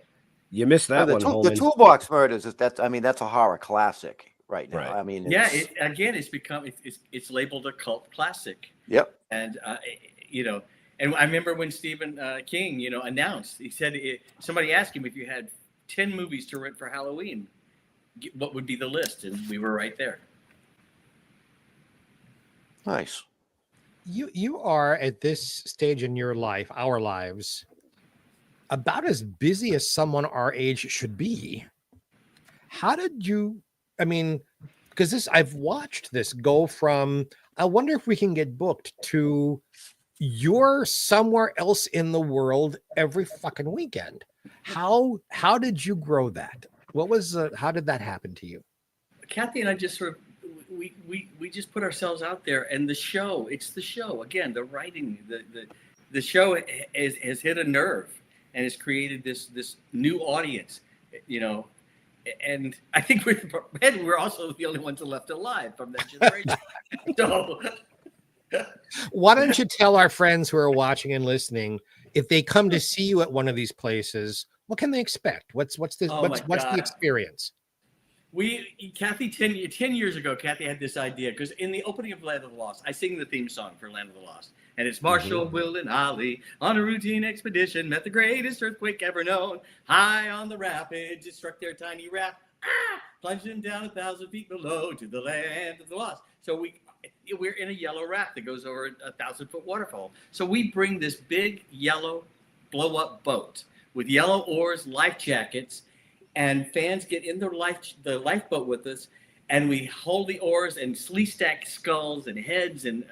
You missed that one, The Holman. Toolbox Murders that's a horror classic right now. Right. I mean, it's become it's labeled a cult classic. Yep. And and I remember when Stephen King announced, he said somebody asked him if you had 10 movies to rent for Halloween, what would be the list? And we were right there. Nice. You are at this stage in your life, our lives, about as busy as someone our age should be. How did you, because I've watched this go from, I wonder if we can get booked, to you're somewhere else in the world every fucking weekend. How did you grow that? How did that happen to you? Kathy and I just sort of, we just put ourselves out there, and it's the show. Again, the writing, the show has hit a nerve and has created this new audience, and I think we're also the only ones left alive from that generation. So why don't you tell our friends who are watching and listening, if they come to see you at one of these places, what can they expect? What's the experience? Kathy, 10 years ago, Kathy had this idea, because in the opening of Land of the Lost, I sing the theme song for Land of the Lost. And it's Marshall, Will, and Holly on a routine expedition, met the greatest earthquake ever known. High on the rapids, it struck their tiny raft, plunging down 1,000 feet below to the land of the lost. So we're in a yellow raft that goes over a 1,000-foot waterfall. So we bring this big yellow blow-up boat with yellow oars, life jackets, and fans get in the lifeboat with us, and we hold the oars and slee stack skulls and heads, and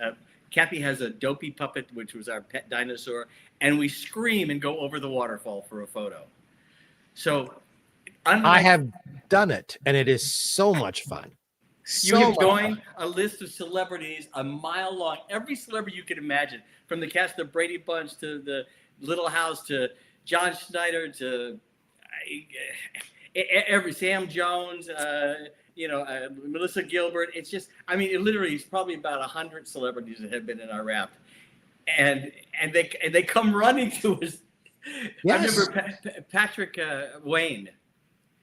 Kathy has a dopey puppet, which was our pet dinosaur, and we scream and go over the waterfall for a photo. So I have done it, and it is so much fun. You can join a list of celebrities a mile long. Every celebrity you can imagine, from the cast of Brady Bunch to the Little House to John Schneider to every Sam Jones, Melissa Gilbert. It's just, I mean, it literally is probably about 100 celebrities that have been in our raft, and they come running to us. Yes. I remember Patrick Wayne.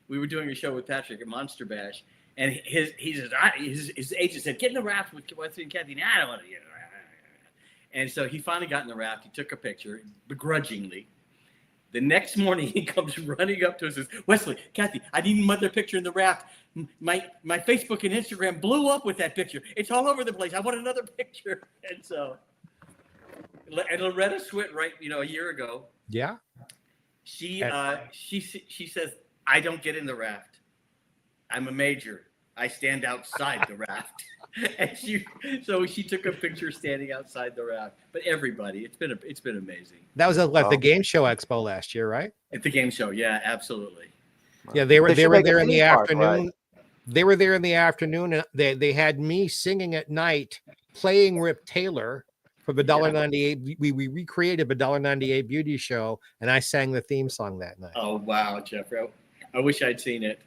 We were doing a show with Patrick at Monster Bash. And his agent said, "Get in the raft with Wesley and Kathy." I don't want to get in the raft. And so he finally got in the raft. He took a picture, begrudgingly. The next morning, he comes running up to us and says, "Wesley, Kathy, I need another picture in the raft. My Facebook and Instagram blew up with that picture. It's all over the place. I want another picture." And so, and Loretta Swit, right, a year ago. Yeah. She says, "I don't get in the raft. I'm a major. I stand outside the raft." And she took a picture standing outside the raft. But everybody, it's been amazing. That was at the Game Show Expo last year, right? At the Game Show, yeah, absolutely. Yeah, they were there in the afternoon. Right? They were there in the afternoon, and they had me singing at night, playing Rip Taylor for the $1.98. We recreated the $1.98 Beauty Show, and I sang the theme song that night. Oh wow, Jeffrey! I wish I'd seen it.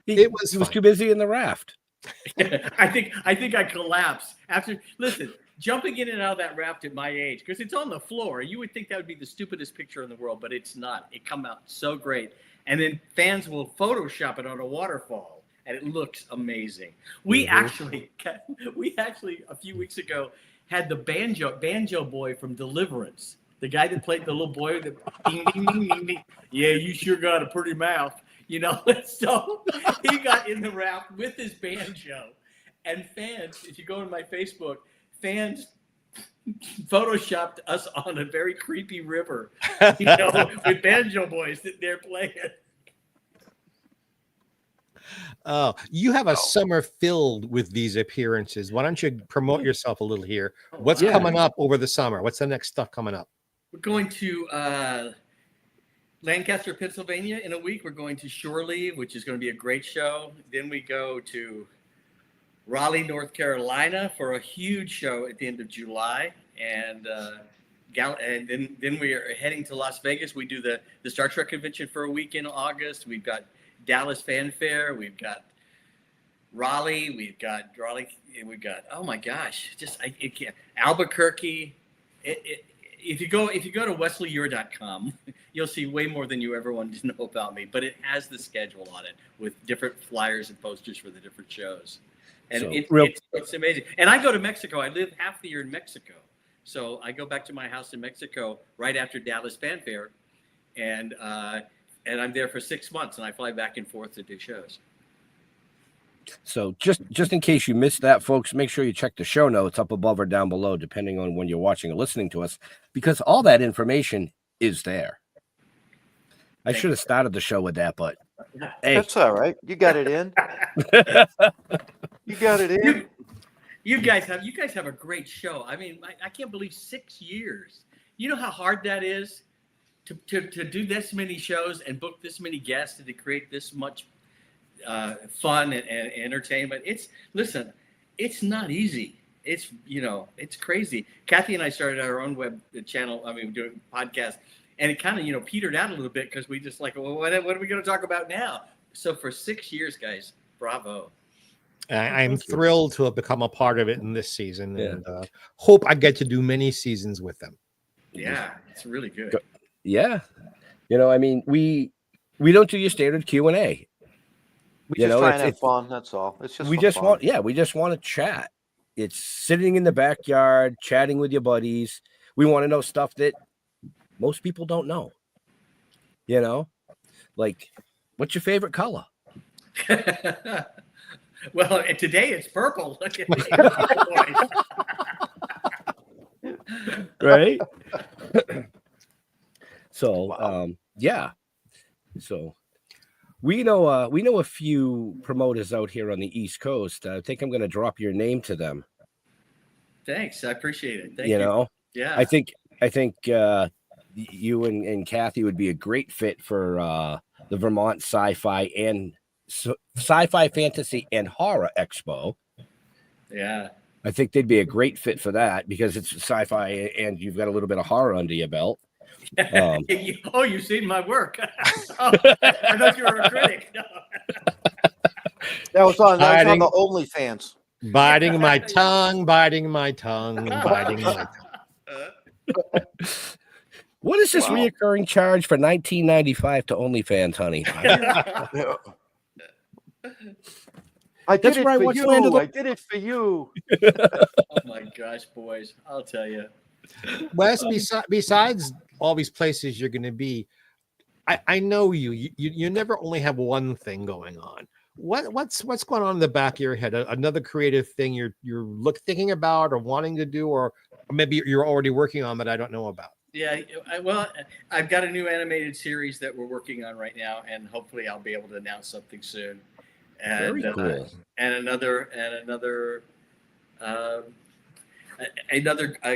He was too busy in the raft. I think I collapsed after. Listen, jumping in and out of that raft at my age, because it's on the floor. You would think that would be the stupidest picture in the world, but it's not. It come out so great, and then fans will Photoshop it on a waterfall, and it looks amazing. We actually a few weeks ago had the banjo boy from Deliverance, the guy that played the little boy that ding, ding, ding, ding, ding. Yeah, you sure got a pretty mouth. So he got in the raft with his banjo, and fans, if you go to my Facebook, fans photoshopped us on a very creepy river, with banjo boys that they're playing. Oh, you have a summer filled with these appearances. Why don't you promote yourself a little here? What's coming up over the summer? What's the next stuff coming up? We're going to Lancaster, Pennsylvania in a week. We're going to Shore Leave, which is going to be a great show. Then we go to Raleigh, North Carolina for a huge show at the end of July. And then we are heading to Las Vegas. We do the Star Trek convention for a week in August. We've got Dallas Fan Fair. We've got Raleigh. We've got oh my gosh, Albuquerque. If you go to wesleyure.com, you'll see way more than you ever wanted to know about me. But it has the schedule on it with different flyers and posters for the different shows, and it's amazing. And I go to Mexico. I live half the year in Mexico, so I go back to my house in Mexico right after Dallas Fan Fair, and I'm there for 6 months, and I fly back and forth to do shows. So just in case you missed that, folks, make sure you check the show notes up above or down below, depending on when you're watching or listening to us, because all that information is there. I should have started the show with that, but hey. That's all right. You got it in. You got it in. You guys have a great show. I mean, I can't believe 6 years. You know how hard that is to do this many shows and book this many guests and to create this much fun and entertainment. It's not easy. It's crazy. Kathy and I started our own web channel. I mean, doing podcasts, and it kind of petered out a little bit because we just what are we going to talk about now? So for 6 years, guys, bravo. I'm thrilled to have become a part of it in this season, and hope I get to do many seasons with them. Yeah, it's really good. Yeah, I mean, we don't do your standard Q&A. We just try and have fun. That's all. It's just we just want to chat. It's sitting in the backyard, chatting with your buddies. We want to know stuff that most people don't know. Like, what's your favorite color? Well, today it's purple. Right. So, So we know a few promoters out here on the East Coast. I think I'm going to drop your name to them. Thanks, I appreciate it. Thank you. Yeah, I think you and Kathy would be a great fit for the Vermont Sci-Fi Fantasy and Horror Expo. Yeah. I think they'd be a great fit for that because it's sci-fi and you've got a little bit of horror under your belt. Oh, you've seen my work. Oh, I thought you were a critic. No. That was on the OnlyFans. Biting my tongue, biting my tongue, biting my tongue. What is this reoccurring charge for $19.95 to OnlyFans, honey? I did it for you. I did it for you. Oh my gosh, boys! I'll tell you. Wes, besides all these places you're going to be, I know you never only have one thing going on. What's going on in the back of your head? Another creative thing you're thinking about or wanting to do, or maybe you're already working on that I don't know about. Yeah, well, I've got a new animated series that we're working on right now, and hopefully I'll be able to announce something soon. And, Very cool. And another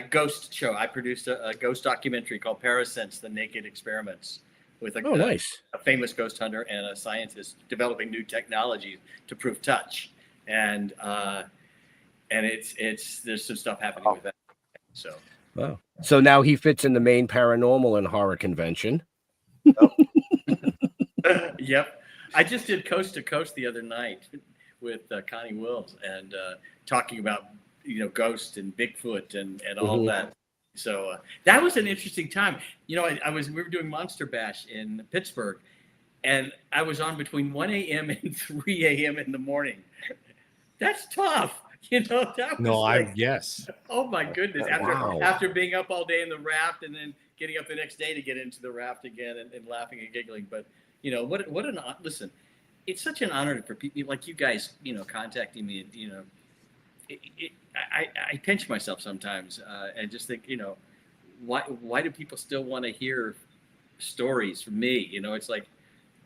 ghost show. I produced a ghost documentary called Parasense: The Naked Experiments, with a famous ghost hunter and a scientist developing new technologies to prove touch. And there's some stuff happening with that. So. Wow. So now he fits in the Maine Paranormal and Horror Convention. Yep. I just did Coast to Coast the other night with Connie Wills and talking about, ghosts and Bigfoot and all that. So that was an interesting time. We were doing Monster Bash in Pittsburgh, and I was on between 1 a.m. and 3 a.m. in the morning. That's tough. That was yes. Oh my goodness! After being up all day in the raft and then getting up the next day to get into the raft again and laughing and giggling, but listen, it's such an honor for people like you guys, contacting me. I pinch myself sometimes and just think, why do people still want to hear stories from me? It's like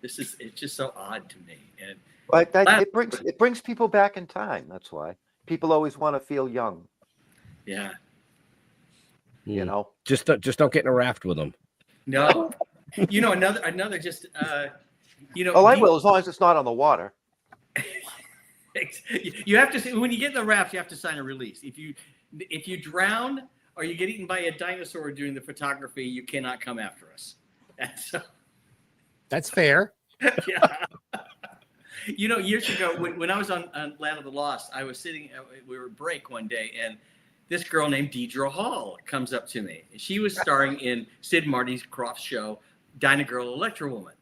it's just so odd to me. And it brings people back in time. That's why. People always want to feel young. Yeah. Just don't get in a raft with them. No. Another just, I will, as long as it's not on the water. You have to, when you get in the raft, you have to sign a release. If you drown or you get eaten by a dinosaur during the photography, you cannot come after us. That's fair. Yeah. Years ago, when I was on Land of the Lost, I was sitting, we were at break one day, and this girl named Deidre Hall comes up to me. She was starring in Sid Marty Krofft's show, Dinah Girl, Electra Woman.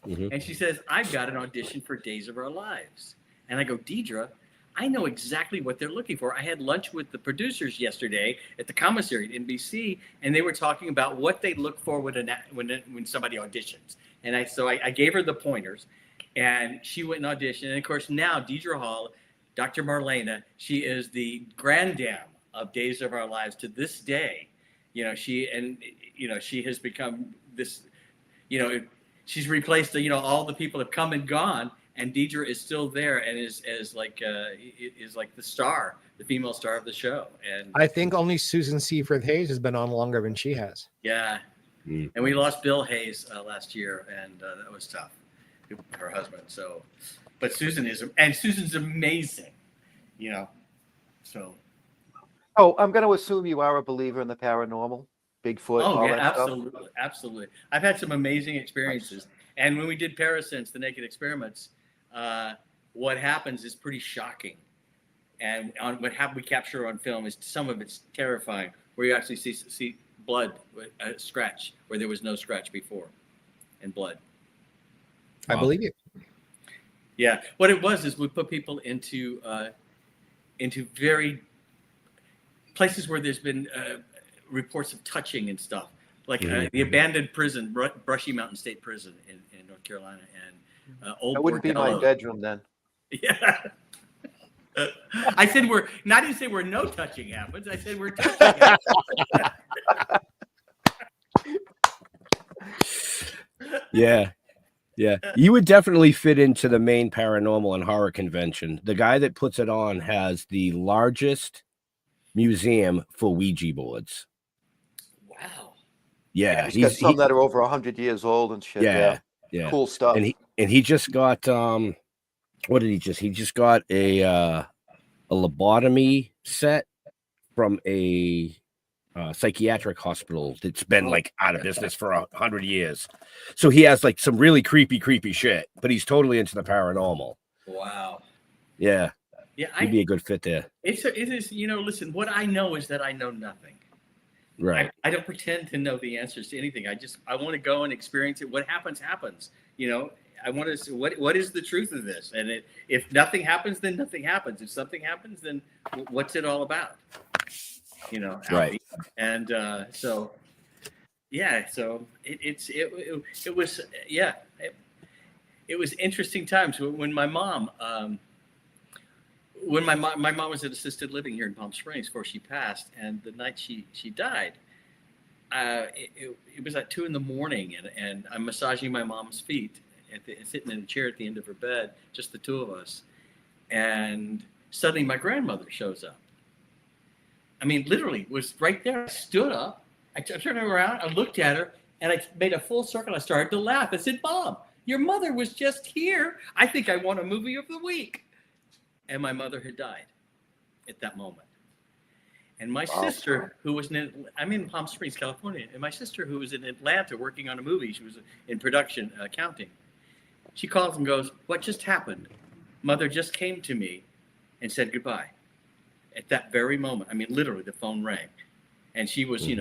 Mm-hmm. And she says, I've got an audition for Days of Our Lives. And I go, Deidre, I know exactly what they're looking for. I had lunch with the producers yesterday at the commissary at NBC, and they were talking about what they look for when somebody auditions. And I gave her the pointers. And she went and auditioned. And of course, now Deidre Hall, Dr. Marlena, she is the granddam of Days of Our Lives to this day. She has become this, she's replaced all the people have come and gone, and Deidre is still there and is like the star, the female star of the show. And I think only Susan Seaford Hayes has been on longer than she has. Yeah. And we lost Bill Hayes last year, and that was tough. Her husband. So, but Susan's amazing, so. Oh, I'm going to assume you are a believer in the paranormal, Bigfoot. Oh, yeah, that absolutely. Stuff. Absolutely. I've had some amazing experiences. And when we did Parasense, The Naked Experiments, what happens is pretty shocking. And we capture on film is some of it's terrifying, where you actually see blood, scratch, where there was no scratch before, and blood. I believe you. Yeah, what it was is we put people into very places where there's been reports of touching and stuff, like the abandoned prison, Brushy Mountain State Prison in North Carolina, and Old That wouldn't be my bedroom then. Yeah. I didn't say where no touching happens. I said we're touching. Yeah. Yeah, you would definitely fit into the Maine Paranormal and Horror Convention. The guy that puts it on has the largest museum for Ouija boards. Wow. Yeah, he's got some that are over 100 years old and shit. Yeah. Yeah. Cool stuff. And he just got what did he just? He just got a lobotomy set from a psychiatric hospital that's been like out of business for 100 years. So he has like some really creepy shit, but he's totally into the paranormal. Wow. Yeah. Yeah, He'd be a good fit there. it is, listen, what I know is that I know nothing. Right. I don't pretend to know the answers to anything. I want to go and experience it. What happens. I want to see what is the truth of this. And if nothing happens, then nothing happens. If something happens, then what's it all about? Right. And so it was interesting times when my mom my mom was at assisted living here in Palm Springs before she passed, and the night she died, it was at 2 a.m, and I'm massaging my mom's feet, sitting in a chair at the end of her bed, just the two of us, and suddenly my grandmother shows up. I mean, literally was right there. I stood up, I turned around, I looked at her, and I made a full circle. I started to laugh. I said, "Mom, your mother was just here. I think I won a movie of the week." And my mother had died at that moment. And my sister, who was I'm in Palm Springs, California, and my sister, who was in Atlanta working on a movie, she was in production accounting. She calls and goes, "What just happened? Mother just came to me and said goodbye." At that very moment, I mean, literally, the phone rang, and she was, in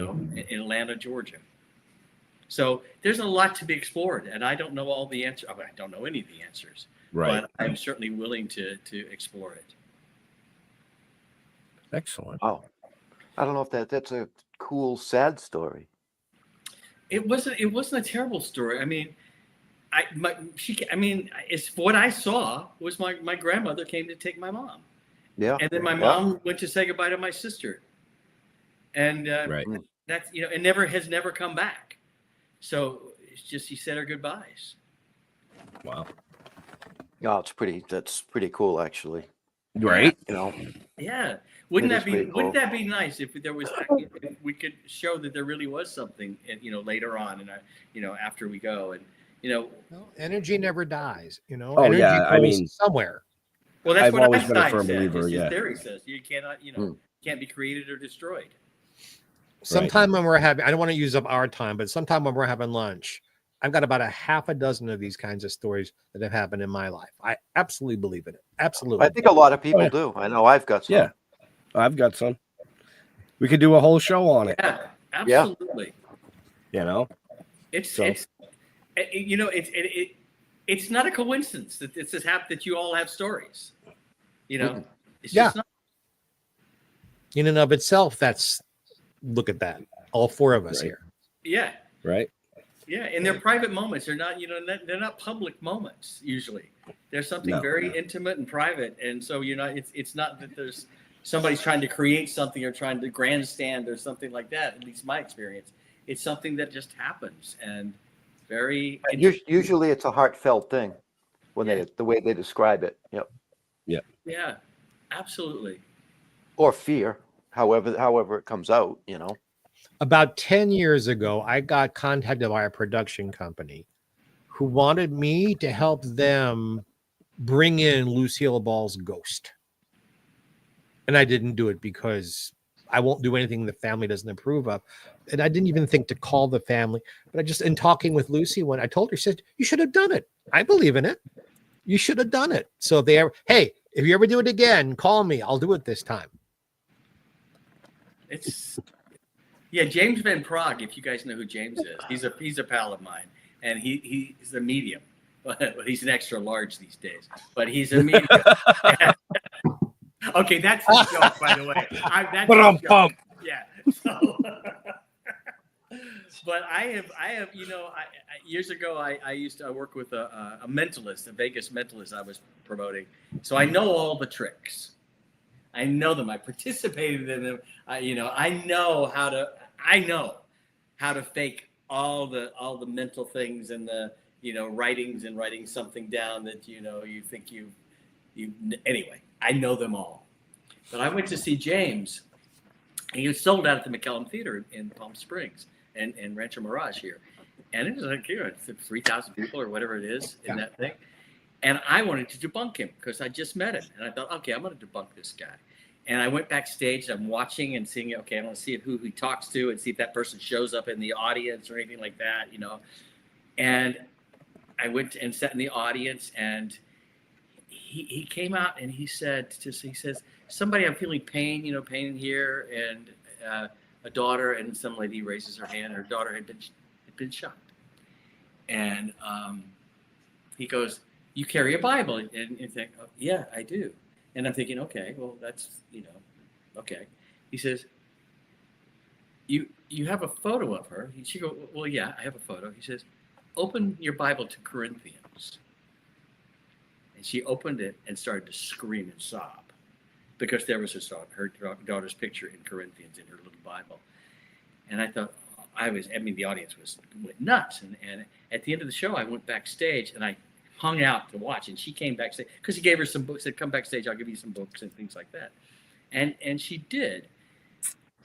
Atlanta, Georgia. So there's a lot to be explored, and I don't know all the answers. I don't know any of the answers. Right. But I'm certainly willing to explore it. Excellent. Oh, I don't know if that's a cool, sad story. It wasn't a terrible story. I mean, it's what I saw was my grandmother came to take my mom. Yeah. And then my mom went to say goodbye to my sister. And that's, it has never come back. So it's just, she said her goodbyes. Wow. Oh, that's pretty cool, actually. Right. Yeah. Wouldn't that be cool. nice if there was, if we could show that there really was something, later on, and after we go, and energy never dies. Oh, energy yeah. goes somewhere. Well, that's I've what always been a Einstein firm said. believer. His Yeah. theory says you cannot, can't be created or destroyed. Sometime when we're having, I don't want to use up our time, but sometime when we're having lunch, I've got about a half a dozen of these kinds of stories that have happened in my life. I absolutely believe in it. Absolutely. I think a lot of people do. I know I've got some. Yeah. I've got some. We could do a whole show on it. Yeah, absolutely. It's it's not a coincidence that this has happened, that you all have stories. It's Yeah. just not. In and of itself, look at that. All four of us here. Yeah. right. Yeah, and they're private moments. They're not, they're not public moments usually. There's something very intimate and private, and so it's not that there's somebody's trying to create something or trying to grandstand or something like that. At least my experience, it's something that just happens, and very. Usually, it's a heartfelt thing when the way they describe it. Yep. Yeah. Yeah, absolutely. Or fear, however it comes out. About 10 years ago, I got contacted by a production company who wanted me to help them bring in Lucille Ball's ghost. And I didn't do it because I won't do anything the family doesn't approve of. And I didn't even think to call the family. But in talking with Lucy, when I told her, she said, "You should have done it. I believe in it. You should have done it." So if you ever do it again, call me. I'll do it this time. James Van Prague, if you guys know who James is, he's a pal of mine, and he's a medium, but he's an extra large these days. But he's a medium. Okay, that's a joke, by the way. That's a joke. Yeah. So, but I have, years ago, I used to work with a mentalist, a Vegas mentalist I was promoting, so I know all the tricks. I know them. I participated in them. I know how to fake all the mental things and the writing something down that you think you anyway. I know them all. But I went to see James, and he was sold out at the McCallum Theater in Palm Springs and Rancho Mirage here, And it was like, it's 3,000 people or whatever it is in that thing. And I wanted to debunk him because I just met him. And I thought, okay, I'm going to debunk this guy. And I went backstage. I'm watching and seeing, okay, I want to see who he talks to and see if that person shows up in the audience or anything like that, And I went and sat in the audience, and he came out and he says, somebody, I'm feeling pain, pain here, and a daughter, and some lady raises her hand. Her daughter had been shot. And he goes, you carry a Bible? And you think, oh, yeah, I do. And I'm thinking, okay, well, that's, okay. He says, you have a photo of her? She goes, well, yeah, I have a photo. He says, open your Bible to Corinthians. And she opened it and started to scream and sob because there was her daughter's picture in Corinthians in her little Bible. And I thought, the audience went nuts. And at the end of the show, I went backstage and I hung out to watch. And she came backstage because he gave her some books. Said, come backstage, I'll give you some books and things like that. And she did.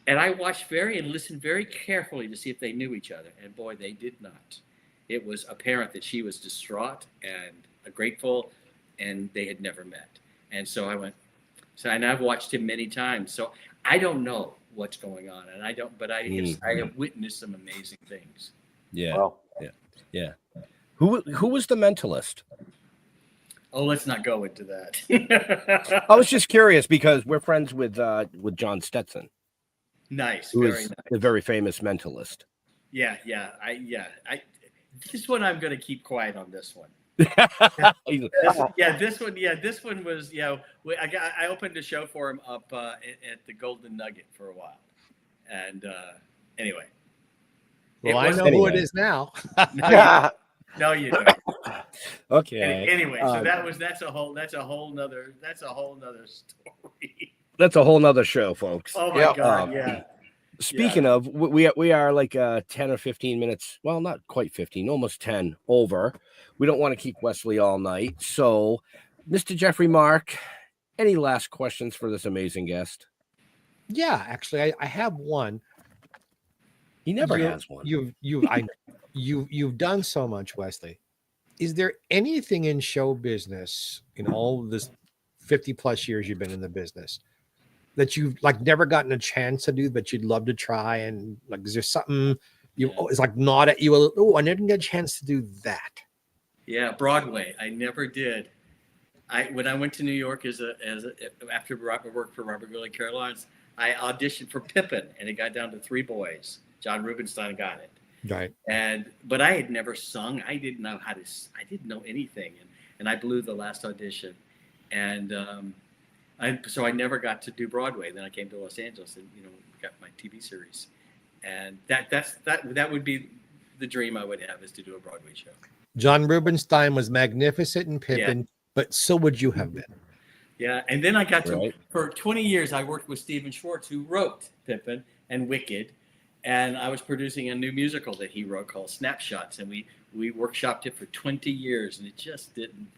And I watched and listened very carefully to see if they knew each other. And boy, they did not. It was apparent that she was distraught and grateful, and they had never met. And so I went, and I've watched him many times. So I don't know what's going on, and I have witnessed some amazing things. Yeah. Well, yeah. Who was the mentalist? Oh, let's not go into that. I was just curious because we're friends with John Stetson. Nice. Who Very is nice. the very famous mentalist. Yeah. This one I'm going to keep quiet on this one. This one was, I opened a show for him up at the Golden Nugget for a while. And anyway. Well, I know who it is now. No, you don't. Okay. Anyway, so that's a whole nother story. That's a whole nother show, folks. Oh my God, yeah. Speaking of, we are like 10 or 15 minutes. Well, not quite 15, almost 10 over. We don't want to keep Wesley all night. So, Mr. Jeffrey Mark, any last questions for this amazing guest? Yeah, actually, I have one. He never has one. You've done so much, Wesley. Is there anything in show business in all this 50 plus years you've been in the business that you've never gotten a chance to do, but you'd love to try? And is there something it's gnawed at you? Oh, I didn't get a chance to do that. Yeah, Broadway. I never did. When I went to New York after work for Robert Goodley Carolines, I auditioned for Pippin, and it got down to 3 boys. John Rubinstein got it. Right. But I had never sung. I didn't know I didn't know anything, and I blew the last audition, and so I never got to do Broadway. Then I came to Los Angeles and got my TV series, and that would be the dream I would have, is to do a Broadway show. John Rubinstein was magnificent in Pippin, but so would you have been. Yeah, and then I got to for 20 years I worked with Stephen Schwartz, who wrote Pippin and Wicked. And I was producing a new musical that he wrote called Snapshots, and we workshopped it for 20 years, and it just didn't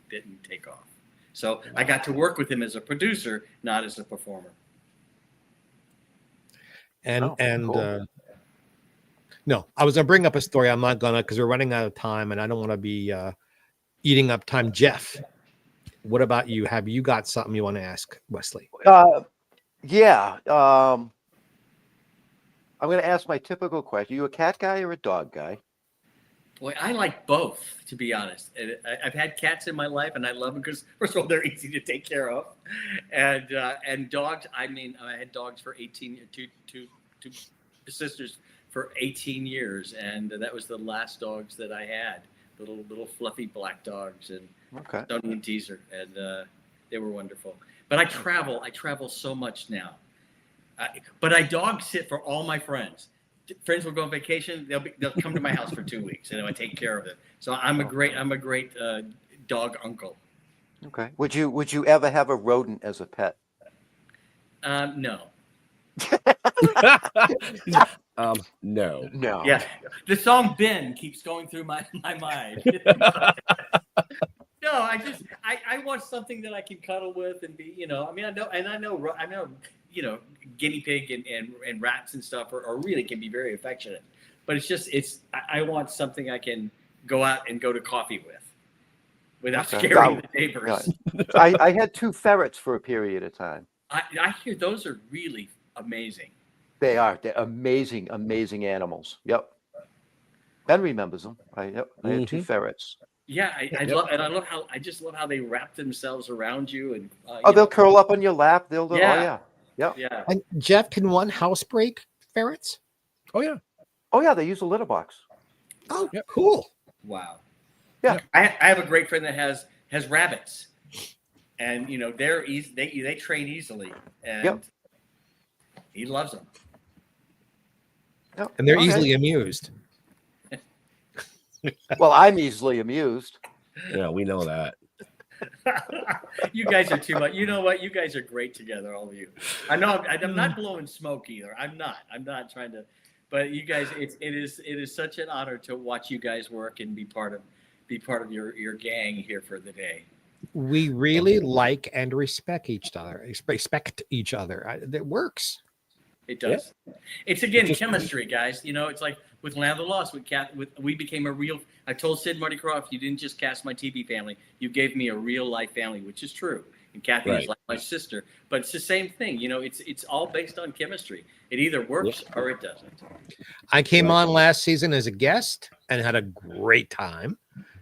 take off. So I got to work with him as a producer, not as a performer. No, I was gonna bring up a story. I'm not gonna, because we're running out of time, and I don't want to be eating up time. Jeff, what about you? Have you got something you want to ask Wesley? Yeah. I'm going to ask my typical question. You a cat guy or a dog guy? Boy, I like both, to be honest. I've had cats in my life, and I love them because, first of all, they're easy to take care of. And dogs, I had dogs for 18, two sisters for 18 years, and that was the last dogs that I had, little fluffy black dogs, and Tony and Teaser, and they were wonderful. But I travel so much now. But I dog sit for all my friends. Friends will go on vacation. They'll come to my house for 2 weeks, and I take care of it. So I'm a great dog uncle. Okay. Would you ever have a rodent as a pet? No. No. Yeah. The song Ben keeps going through my mind. No, I want something that I can cuddle with and be, I know, guinea pig and rats and stuff are really can be very affectionate, but I want something I can go out and go to coffee with without Okay. scaring the neighbors. I had 2 ferrets for a period of time. I hear those are really amazing. They're amazing, amazing animals. Yep. Ben remembers them. I had 2 ferrets. Yeah, I just love how they wrap themselves around you and They'll curl up on your lap. Yeah. Oh yeah. Yep. yeah. And Jeff, can one housebreak ferrets? Oh yeah. Oh yeah, they use a litter box. Oh, cool. Wow. Yeah. I have a great friend that has rabbits, and they're easy. They train easily, and he loves them. Yep. And they're Okay. easily amused. Well, I'm easily amused. Yeah, we know that. You guys are too much. You know what? You guys are great together, all of you. I know I'm not blowing smoke either. I'm not trying to. But you guys, it is such an honor to watch you guys work and be part of your gang here for the day. We really like and respect each other. It works. It does. It's again chemistry, guys. It's like with Land of the Lost. We became a real. I told Sid Marty Croft, you didn't just cast my TV family. You gave me a real life family, which is true. And Kathy is like my sister. But it's the same thing. It's all based on chemistry. It either works or it doesn't. I came on last season as a guest and had a great time.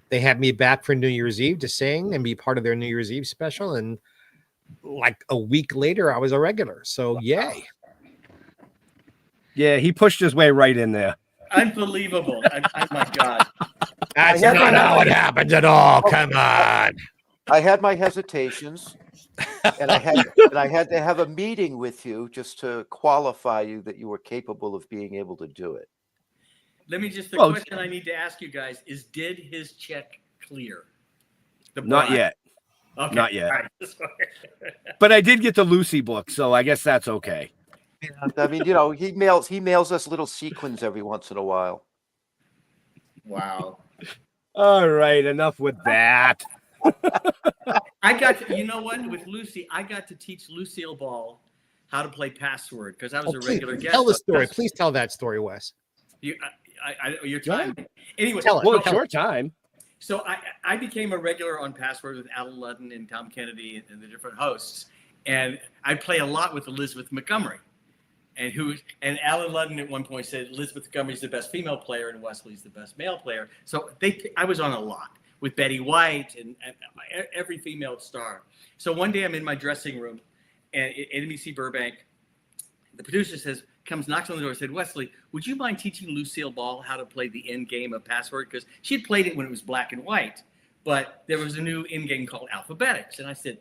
They had me back for New Year's Eve to sing and be part of their New Year's Eve special. And like a week later, I was a regular. So yay. Yeah, he pushed his way right in there. Unbelievable. Oh my God. That's not how it happens at all. Come on. I had my hesitations, and I had to have a meeting with you just to qualify you that you were capable of being able to do it. Let me just, question I need to ask you guys is, did his check clear? Not yet. Okay. Not yet. All right. But I did get the Lucy book, so I guess that's okay. I mean, he mails us little sequins every once in a while. Wow. All right, enough with that. I got to, you know what? With Lucy, I got to teach Lucille Ball how to play Password because I was a regular guest. Tell the story. Please tell that story, Wes. Your time. Anyway, Well, it's your time. So I became a regular on Password with Alan Ludden and Tom Kennedy and the different hosts, and I play a lot with Elizabeth Montgomery. And Alan Ludden at one point said Elizabeth Montgomery's the best female player and Wesley's the best male player. So I was on a lot with Betty White and every female star. So one day I'm in my dressing room at NBC Burbank. The producer knocks on the door and said, Wesley, would you mind teaching Lucille Ball how to play the end game of Password? Because she had played it when it was black and white, but there was a new end game called Alphabetics. And I said,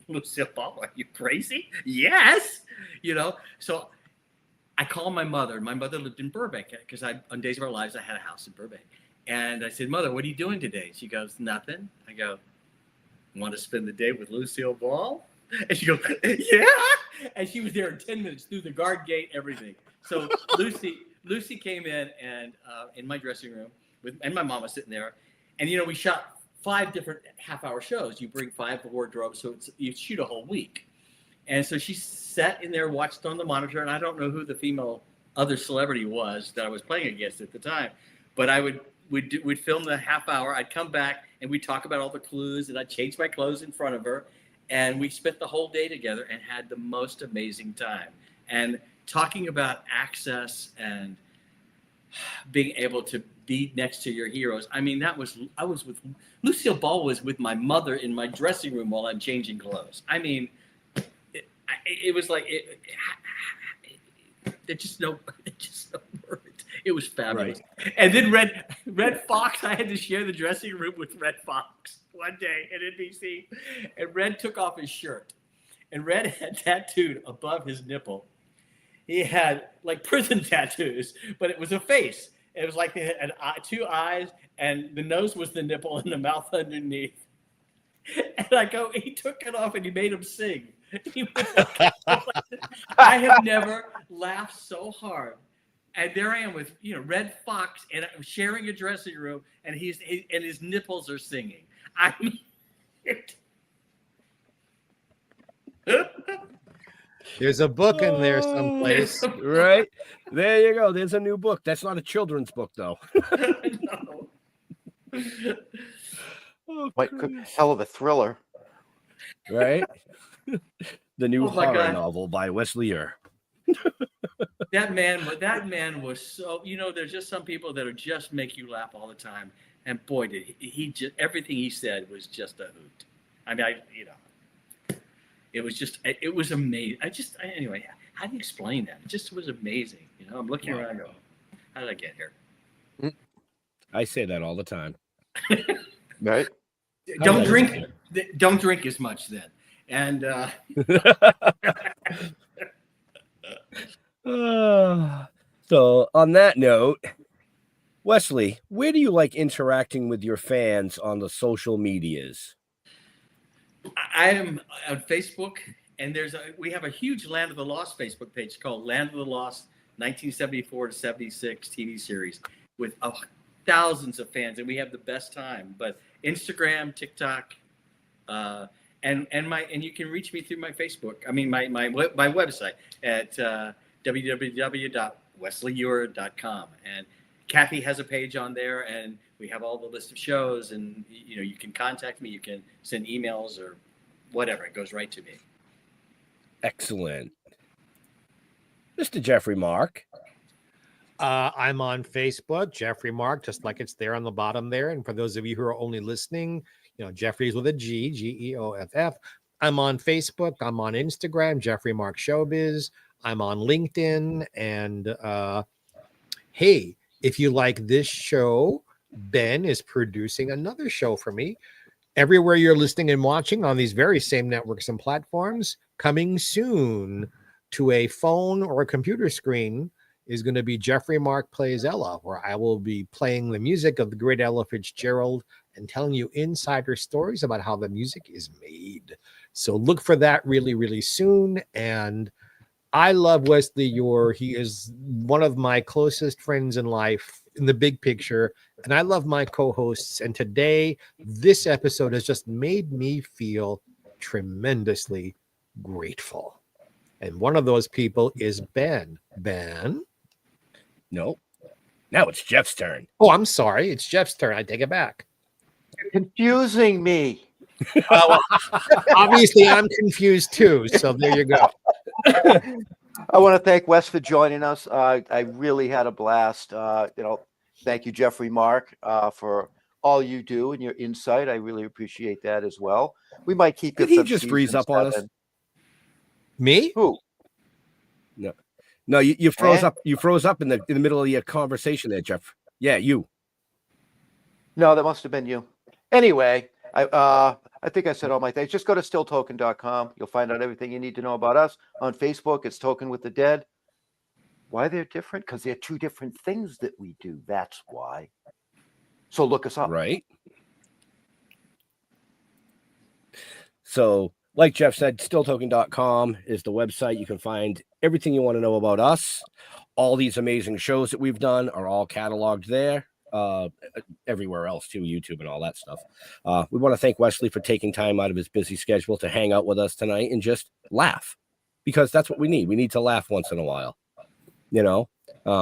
Lucille Ball, are you crazy? Yes. So I called my mother. My mother lived in Burbank because on Days of Our Lives, I had a house in Burbank. And I said, Mother, what are you doing today? She goes, nothing. I go, want to spend the day with Lucille Ball? And she goes, yeah. And she was there in 10 minutes through the guard gate, everything. So Lucy came in and in my dressing room and my mom was sitting there. And, we shot 5 different half-hour shows. You bring 5 wardrobes, so you shoot a whole week. And so she sat in there, watched on the monitor, and I don't know who the female other celebrity was that I was playing against at the time, but we'd film the half hour. I'd come back and we'd talk about all the clues, and I'd change my clothes in front of her, and we spent the whole day together and had the most amazing time. And talking about access and being able to be next to your heroes. I mean, I was with Lucille Ball was with my mother in my dressing room while I'm changing clothes. I mean, it was like there's just no words. It was fabulous. Right. And then Red Fox, I had to share the dressing room with Red Fox one day at NBC, and Red took off his shirt, and Red had tattooed above his nipple. He had like prison tattoos, but it was a face. It was like they had 2 eyes, and the nose was the nipple, and the mouth underneath. And I go, he took it off, and he made him sing. I have never laughed so hard. And there I am with Red Fox, and I'm sharing a dressing room, and his nipples are singing. I mean, There's a book in there someplace. Right? There you go. There's a new book. That's not a children's book, though. No. Oh, What hell of a thriller. right? The new Oh my horror God. novel by Wesley Eure. That man was so, there's just some people that'll just make you laugh all the time. And boy, did he just, everything he said was just a hoot. I mean, it was amazing. Anyway, how do you explain that? It just was amazing. I'm looking around and go, how did I get here? I say that all the time. Right? Don't drink as much then. And so on that note, Wesley, where do you like interacting with your fans on the social medias? I am on Facebook, and we have a huge Land of the Lost Facebook page called Land of the Lost 1974 to 76 TV series with thousands of fans, and we have the best time. But Instagram, TikTok, and you can reach me through my Facebook. I mean my website at www.wesleyure.com, and Kathy has a page on there, and we have all the list of shows, and you can contact me, you can send emails or whatever, it goes right to me. Excellent. Mr. Jeffrey Mark. I'm on Facebook, Jeffrey Mark, just like it's there on the bottom there. And for those of you who are only listening, Jeffrey's with a G, Geoff. I'm on Facebook. I'm on Instagram, Jeffrey Mark Showbiz. I'm on LinkedIn. And hey, if you like this show, Ben is producing another show for me. Everywhere you're listening and watching on these very same networks and platforms, coming soon to a phone or a computer screen is going to be Jeffrey Mark Plays Ella, where I will be playing the music of the great Ella Fitzgerald and telling you insider stories about how the music is made. So look for that really, really soon. And I love Wesley Eure. He is one of my closest friends in life in the big picture. And I love my co-hosts. And today, this episode has just made me feel tremendously grateful. And one of those people is Ben. Ben? No. Now it's Jeff's turn. Oh, I'm sorry. It's Jeff's turn. I take it back. You're confusing me. Well, obviously, I'm confused too. So there you go. I want to thank Wes for joining us. I really had a blast. Thank you, Jeffrey Mark, for all you do and your insight. I really appreciate that as well. We might keep. Did he just freeze up on us? Me? Who? No, you froze up. You froze up in the middle of your conversation there, Jeff. Yeah, you. No, that must have been you. Anyway, I think I said all my things. Just go to stilltoken.com. You'll find out everything you need to know about us. On Facebook, it's Token with the Dead. Why they're different? Because they're two different things that we do. That's why. So look us up. Right. So, like Jeff said, stilltoken.com is the website. You can find everything you want to know about us. All these amazing shows that we've done are all cataloged there. Everywhere else too, YouTube and all that stuff. We want to thank Wesley for taking time out of his busy schedule to hang out with us tonight and just laugh, because that's what we need. We need to laugh once in a while.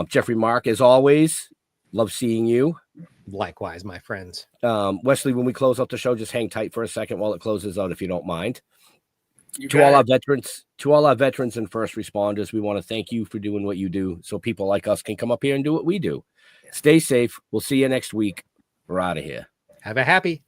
Jeffrey Mark, as always, love seeing you. Likewise, my friends. Wesley, when we close out the show, just hang tight for a second while it closes out, if you don't mind. To all our veterans and first responders, we want to thank you for doing what you do so people like us can come up here and do what we do. Stay safe. We'll see you next week. We're out of here. Have a happy.